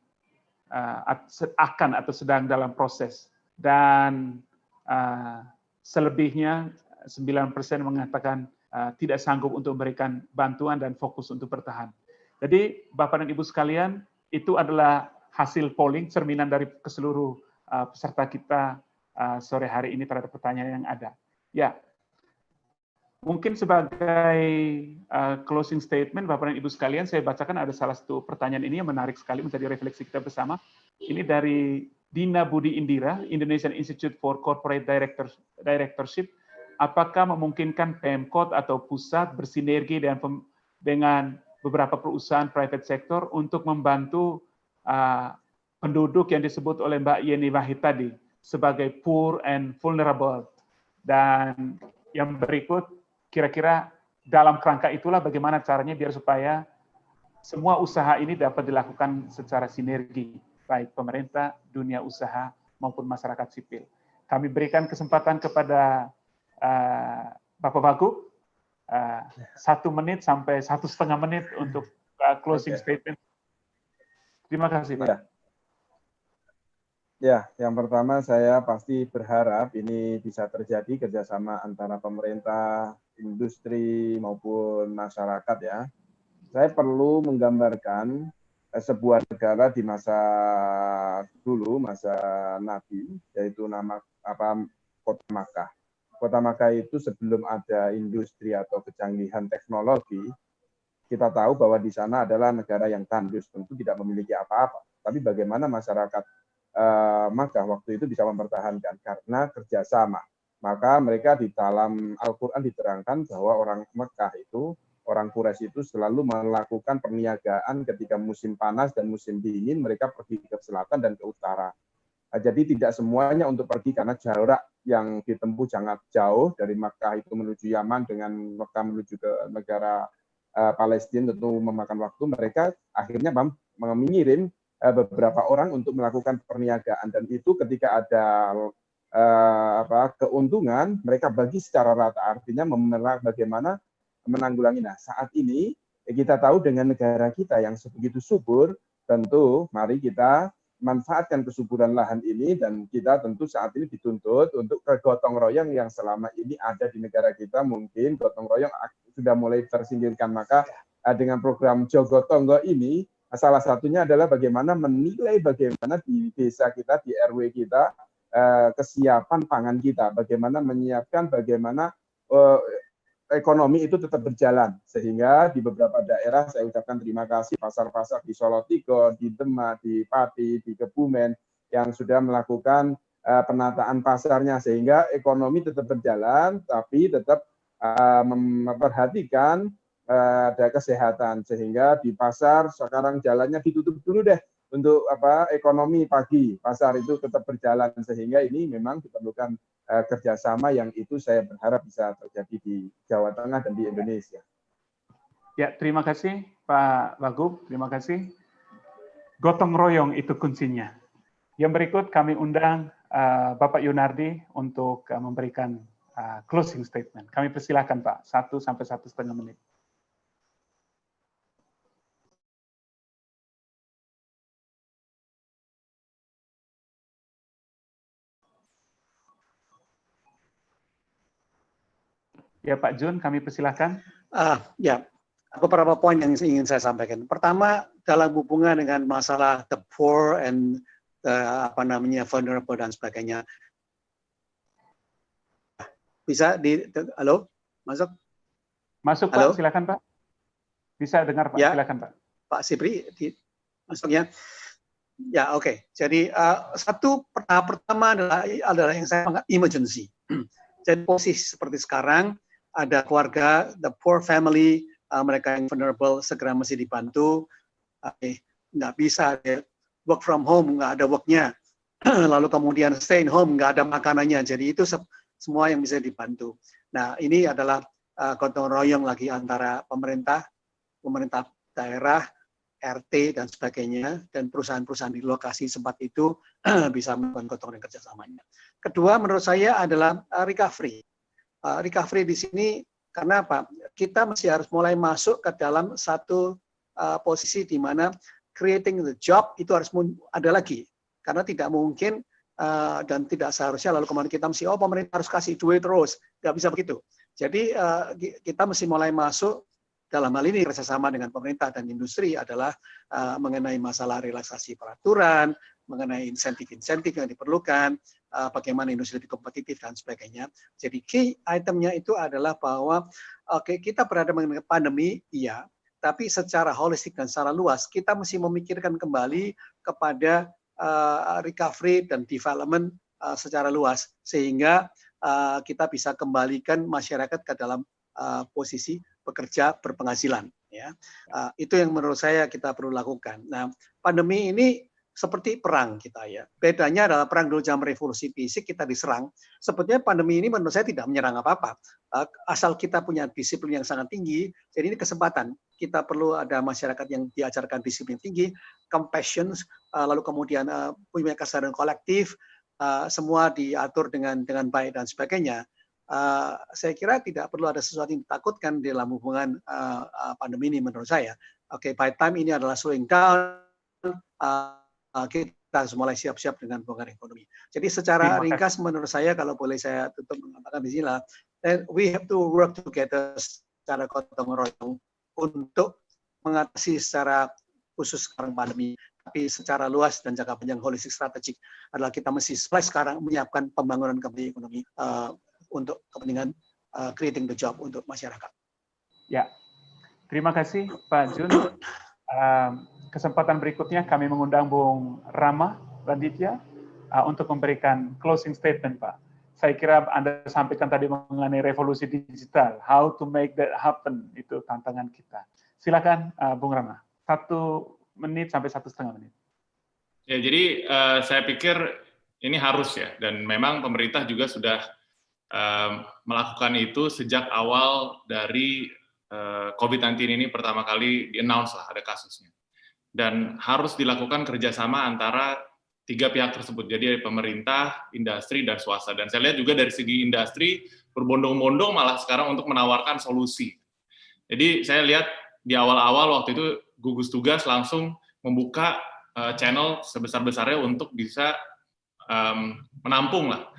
akan atau sedang dalam proses. Dan selebihnya 9% mengatakan tidak sanggup untuk memberikan bantuan dan fokus untuk bertahan. Jadi Bapak dan Ibu sekalian, itu adalah hasil polling, cerminan dari keseluruh peserta kita sore hari ini terhadap pertanyaan yang ada. Ya, mungkin sebagai closing statement Bapak dan Ibu sekalian, saya bacakan ada salah satu pertanyaan ini yang menarik sekali menjadi refleksi kita bersama. Ini dari Dina Budi Indira, Indonesian Institute for Corporate Directorship. Apakah memungkinkan Pemkot atau pusat bersinergi dengan beberapa perusahaan private sector untuk membantu penduduk yang disebut oleh Mbak Yeni Wahid tadi sebagai poor and vulnerable? Dan yang berikut, kira-kira dalam kerangka itulah bagaimana caranya biar supaya semua usaha ini dapat dilakukan secara sinergi, baik pemerintah, dunia usaha, maupun masyarakat sipil. Kami berikan kesempatan kepada Bapak Wagub 1 menit sampai 1,5 menit untuk closing statement. Terima kasih, Pak. Ya, yang pertama saya pasti berharap ini bisa terjadi kerjasama antara pemerintah, industri maupun masyarakat ya. Saya perlu menggambarkan sebuah negara di masa dulu, masa Nabi, yaitu Kota Makkah. Kota Makkah itu sebelum ada industri atau kecanggihan teknologi, kita tahu bahwa di sana adalah negara yang tandus, tentu tidak memiliki apa-apa. Tapi bagaimana masyarakat Makkah waktu itu bisa mempertahankan karena kerjasama. Maka mereka di dalam Al-Quran diterangkan bahwa orang Makkah itu orang Quraisy itu selalu melakukan perniagaan ketika musim panas dan musim dingin, mereka pergi ke selatan dan ke utara. Jadi tidak semuanya untuk pergi karena jarak yang ditempuh sangat jauh dari Makkah itu menuju Yaman dengan Makkah menuju ke negara Palestina tentu memakan waktu. Mereka akhirnya mengirim beberapa orang untuk melakukan perniagaan dan itu ketika ada keuntungan mereka bagi secara rata, artinya bagaimana menanggulangi. Nah, saat ini kita tahu dengan negara kita yang sebegitu subur, tentu mari kita manfaatkan kesuburan lahan ini dan kita tentu saat ini dituntut untuk gotong royong yang selama ini ada di negara kita, mungkin gotong royong sudah mulai tersingkirkan. Maka dengan program Jogotonggo ini salah satunya adalah bagaimana menilai bagaimana di desa kita, di RW kita, kesiapan pangan kita, bagaimana menyiapkan bagaimana ekonomi itu tetap berjalan, sehingga di beberapa daerah saya ucapkan terima kasih pasar-pasar di Solotigo, di Demak, di Pati, di Kebumen yang sudah melakukan penataan pasarnya sehingga ekonomi tetap berjalan tapi tetap memperhatikan ada kesehatan sehingga di pasar sekarang jalannya ditutup dulu deh untuk ekonomi pagi pasar itu tetap berjalan sehingga ini memang diperlukan kerjasama yang itu saya berharap bisa terjadi di Jawa Tengah dan di Indonesia. Ya, terima kasih Pak Wagub, terima kasih. Gotong royong itu kuncinya. Yang berikut kami undang Bapak Yunardi untuk memberikan closing statement. Kami persilakan Pak, 1 sampai 1,5 menit. Ya Pak Jun, kami persilahkan. Ya, beberapa poin yang ingin saya sampaikan. Pertama, dalam hubungan dengan masalah the poor and vulnerable dan sebagainya. Bisa halo, masuk? Masuk halo? Pak, silakan Pak. Bisa dengar Pak, ya, silakan Pak. Pak Sipri, masuknya. Ya, oke. Jadi tahap pertama adalah yang saya panggil emergency. Jadi posisi seperti sekarang, ada keluarga, the poor family, mereka yang vulnerable segera mesti dibantu. Nggak bisa work from home, nggak ada worknya. Lalu kemudian stay in home, nggak ada makanannya. Jadi itu semua yang bisa dibantu. Nah, ini adalah gotong royong lagi antara pemerintah daerah, RT, dan sebagainya, dan perusahaan-perusahaan di lokasi tempat itu bisa melakukan gotong royong kerjasamanya. Kedua, menurut saya adalah recovery. Recovery di sini karena apa? Kita masih harus mulai masuk ke dalam satu posisi di mana creating the job itu harus ada lagi. Karena tidak mungkin dan tidak seharusnya lalu kemudian kita mesti pemerintah harus kasih duit terus. Nggak bisa begitu. Jadi kita mesti mulai masuk dalam hal ini kerjasama dengan pemerintah dan industri adalah mengenai masalah relaksasi peraturan, mengenai insentif-insentif yang diperlukan, bagaimana industri lebih kompetitif dan sebagainya. Jadi key itemnya itu adalah bahwa kita berada mengenai pandemi, iya, tapi secara holistik dan secara luas kita mesti memikirkan kembali kepada recovery dan development secara luas sehingga kita bisa kembalikan masyarakat ke dalam posisi bekerja berpenghasilan. Ya, itu yang menurut saya kita perlu lakukan. Nah, pandemi ini seperti perang kita ya. Bedanya adalah perang dulu zaman revolusi fisik kita diserang. Sebetulnya pandemi ini menurut saya tidak menyerang apa-apa. Asal kita punya disiplin yang sangat tinggi. Jadi ini kesempatan. Kita perlu ada masyarakat yang diajarkan disiplin tinggi, compassion, lalu kemudian punya kesadaran kolektif, semua diatur dengan baik dan sebagainya. Saya kira tidak perlu ada sesuatu yang ditakutkan dalam hubungan pandemi ini menurut saya. Oke, by time ini adalah slowing down, kita harus mulai siap-siap dengan hubungan ekonomi. Jadi secara ringkas menurut saya kalau boleh saya tutup mengatakan di sini lah, we have to work together secara gotong royong untuk mengatasi secara khusus sekarang pandemi. Tapi secara luas dan jangka panjang holistik strategik adalah kita mesti sekarang menyiapkan pembangunan kembali ekonomi untuk kepentingan creating the job untuk masyarakat. Ya, terima kasih Pak Jun. Kesempatan berikutnya kami mengundang Bung Rama Raditya untuk memberikan closing statement, Pak. saya kira Anda sampaikan tadi mengenai revolusi digital, how to make that happen, itu tantangan kita. Silakan Bung Rama, 1 menit sampai 1,5 menit. Ya, jadi saya pikir ini harus ya, dan memang pemerintah juga sudah melakukan itu sejak awal dari COVID-19 ini pertama kali di-announce lah ada kasusnya. Dan harus dilakukan kerjasama antara 3 pihak tersebut, jadi pemerintah, industri, dan swasta. Dan saya lihat juga dari segi industri, berbondong-bondong malah sekarang untuk menawarkan solusi. Jadi saya lihat di awal-awal waktu itu gugus tugas langsung membuka channel sebesar-besarnya untuk bisa menampung lah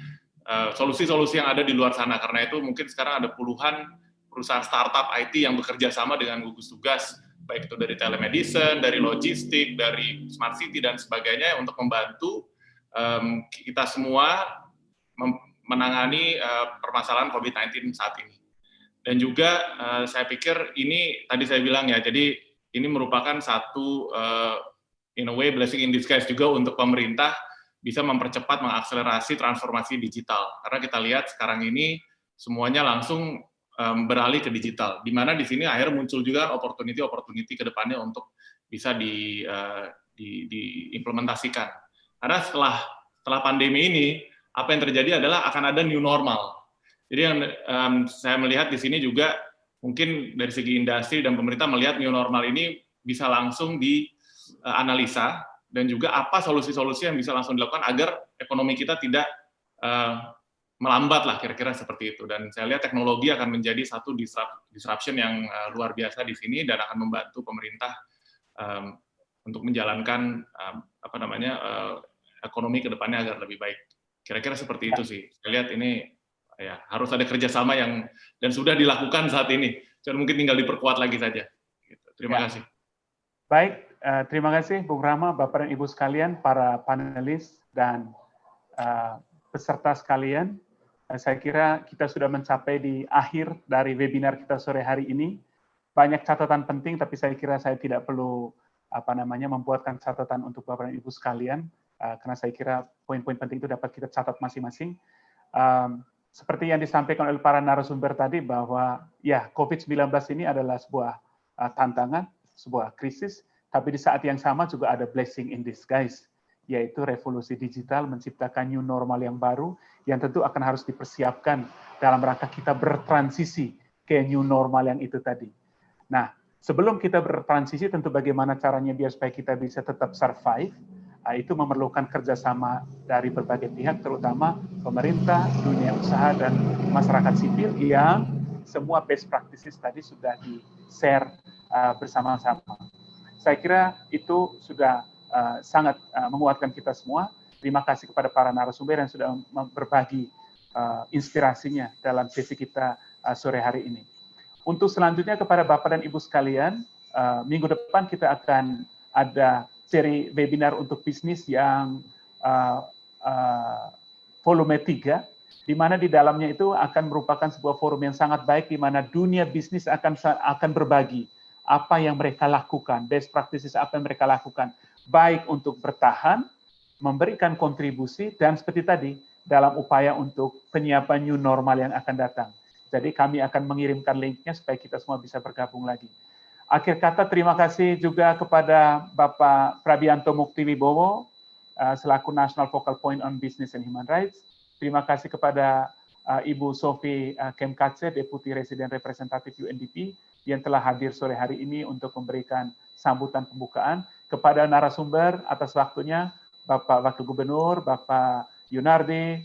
solusi-solusi yang ada di luar sana. Karena itu mungkin sekarang ada puluhan perusahaan startup IT yang bekerja sama dengan gugus tugas, baik itu dari telemedicine, dari logistik, dari smart city, dan sebagainya untuk membantu kita semua menangani permasalahan COVID-19 saat ini. Dan juga saya pikir ini, tadi saya bilang ya, jadi ini merupakan satu, in a way, blessing in disguise juga untuk pemerintah bisa mempercepat, mengakselerasi transformasi digital. Karena kita lihat sekarang ini semuanya langsung beralih ke digital, di mana di sini akhirnya muncul juga opportunity ke depannya untuk bisa diimplementasikan. Karena setelah pandemi ini, apa yang terjadi adalah akan ada new normal. Jadi yang saya melihat di sini juga mungkin dari segi industri dan pemerintah melihat new normal ini bisa langsung dianalisa, dan juga apa solusi-solusi yang bisa langsung dilakukan agar ekonomi kita tidak melambat lah, kira-kira seperti itu. Dan saya lihat teknologi akan menjadi satu disruption yang luar biasa di sini dan akan membantu pemerintah untuk menjalankan ekonomi ke depannya agar lebih baik. Kira-kira seperti itu sih. Saya lihat ini ya harus ada kerjasama dan sudah dilakukan saat ini. Cuma mungkin tinggal diperkuat lagi saja. Gitu. Terima kasih. Baik, terima kasih Bung Rama, Bapak dan Ibu sekalian, para panelis dan peserta sekalian. Saya kira kita sudah mencapai di akhir dari webinar kita sore hari ini. Banyak catatan penting, tapi saya kira saya tidak perlu membuatkan catatan untuk Bapak dan Ibu sekalian, karena saya kira poin-poin penting itu dapat kita catat masing-masing. Seperti yang disampaikan oleh para narasumber tadi, bahwa ya COVID-19 ini adalah sebuah tantangan, sebuah krisis, tapi di saat yang sama juga ada blessing in disguise, yaitu revolusi digital menciptakan new normal yang baru, yang tentu akan harus dipersiapkan dalam rangka kita bertransisi ke new normal yang itu tadi. Nah, sebelum kita bertransisi, tentu bagaimana caranya biar supaya kita bisa tetap survive, itu memerlukan kerjasama dari berbagai pihak, terutama pemerintah, dunia usaha, dan masyarakat sipil yang semua best practices tadi sudah di-share bersama-sama. Saya kira itu sudah sangat menguatkan kita semua. Terima kasih kepada para narasumber yang sudah berbagi inspirasinya dalam sesi kita sore hari ini. Untuk selanjutnya kepada Bapak dan Ibu sekalian, minggu depan kita akan ada seri webinar untuk bisnis yang volume 3, di mana di dalamnya itu akan merupakan sebuah forum yang sangat baik, di mana dunia bisnis akan berbagi apa yang mereka lakukan, best practices apa yang mereka lakukan, baik untuk bertahan, memberikan kontribusi, dan seperti tadi, dalam upaya untuk penyiapan new normal yang akan datang. Jadi kami akan mengirimkan linknya supaya kita semua bisa bergabung lagi. Akhir kata, terima kasih juga kepada Bapak Prabianto Muktiwibowo, selaku National Focal Point on Business and Human Rights. Terima kasih kepada Ibu Sophie Kemkatse, Deputi Resident Representative UNDP, yang telah hadir sore hari ini untuk memberikan sambutan pembukaan. Kepada narasumber atas waktunya, Bapak Wakil Gubernur, Bapak Yunardi,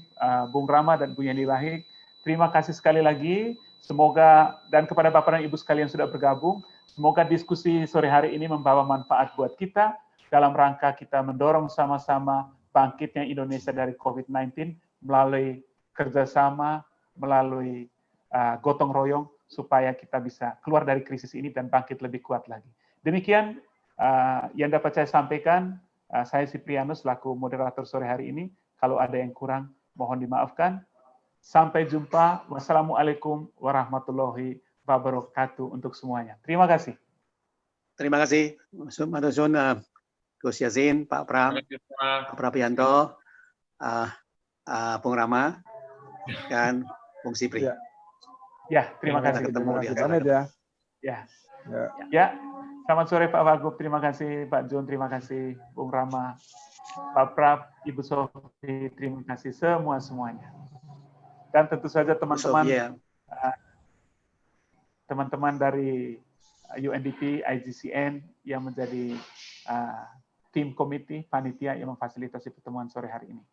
Bung Rama, dan Bu Yeni Wahid. Terima kasih sekali lagi. Semoga, dan kepada Bapak dan Ibu sekalian sudah bergabung, semoga diskusi sore hari ini membawa manfaat buat kita dalam rangka kita mendorong sama-sama bangkitnya Indonesia dari COVID-19 melalui kerjasama, melalui gotong royong, supaya kita bisa keluar dari krisis ini dan bangkit lebih kuat lagi. Demikian yang dapat saya sampaikan. Saya Siprianus selaku moderator sore hari ini. Kalau ada yang kurang, mohon dimaafkan. Sampai jumpa. Wassalamualaikum warahmatullahi wabarakatuh untuk semuanya. Terima kasih. Terima kasih, Matur Gus Yazin, Pak Pram, Pak Prabianto, Bung Rama. dan Bung Sipri. Ya. Ya, terima Kita kasih. ketemu di acara. Pamit ya. Ya. Ya. Ya, selamat sore Pak Wagub, terima kasih Pak Jun, terima kasih Bung Rama, Pak Prab, Ibu Sofi, terima kasih semuanya. Dan tentu saja teman-teman Sofi, ya. teman-teman dari UNDP, IGCN yang menjadi tim komite panitia yang memfasilitasi pertemuan sore hari ini.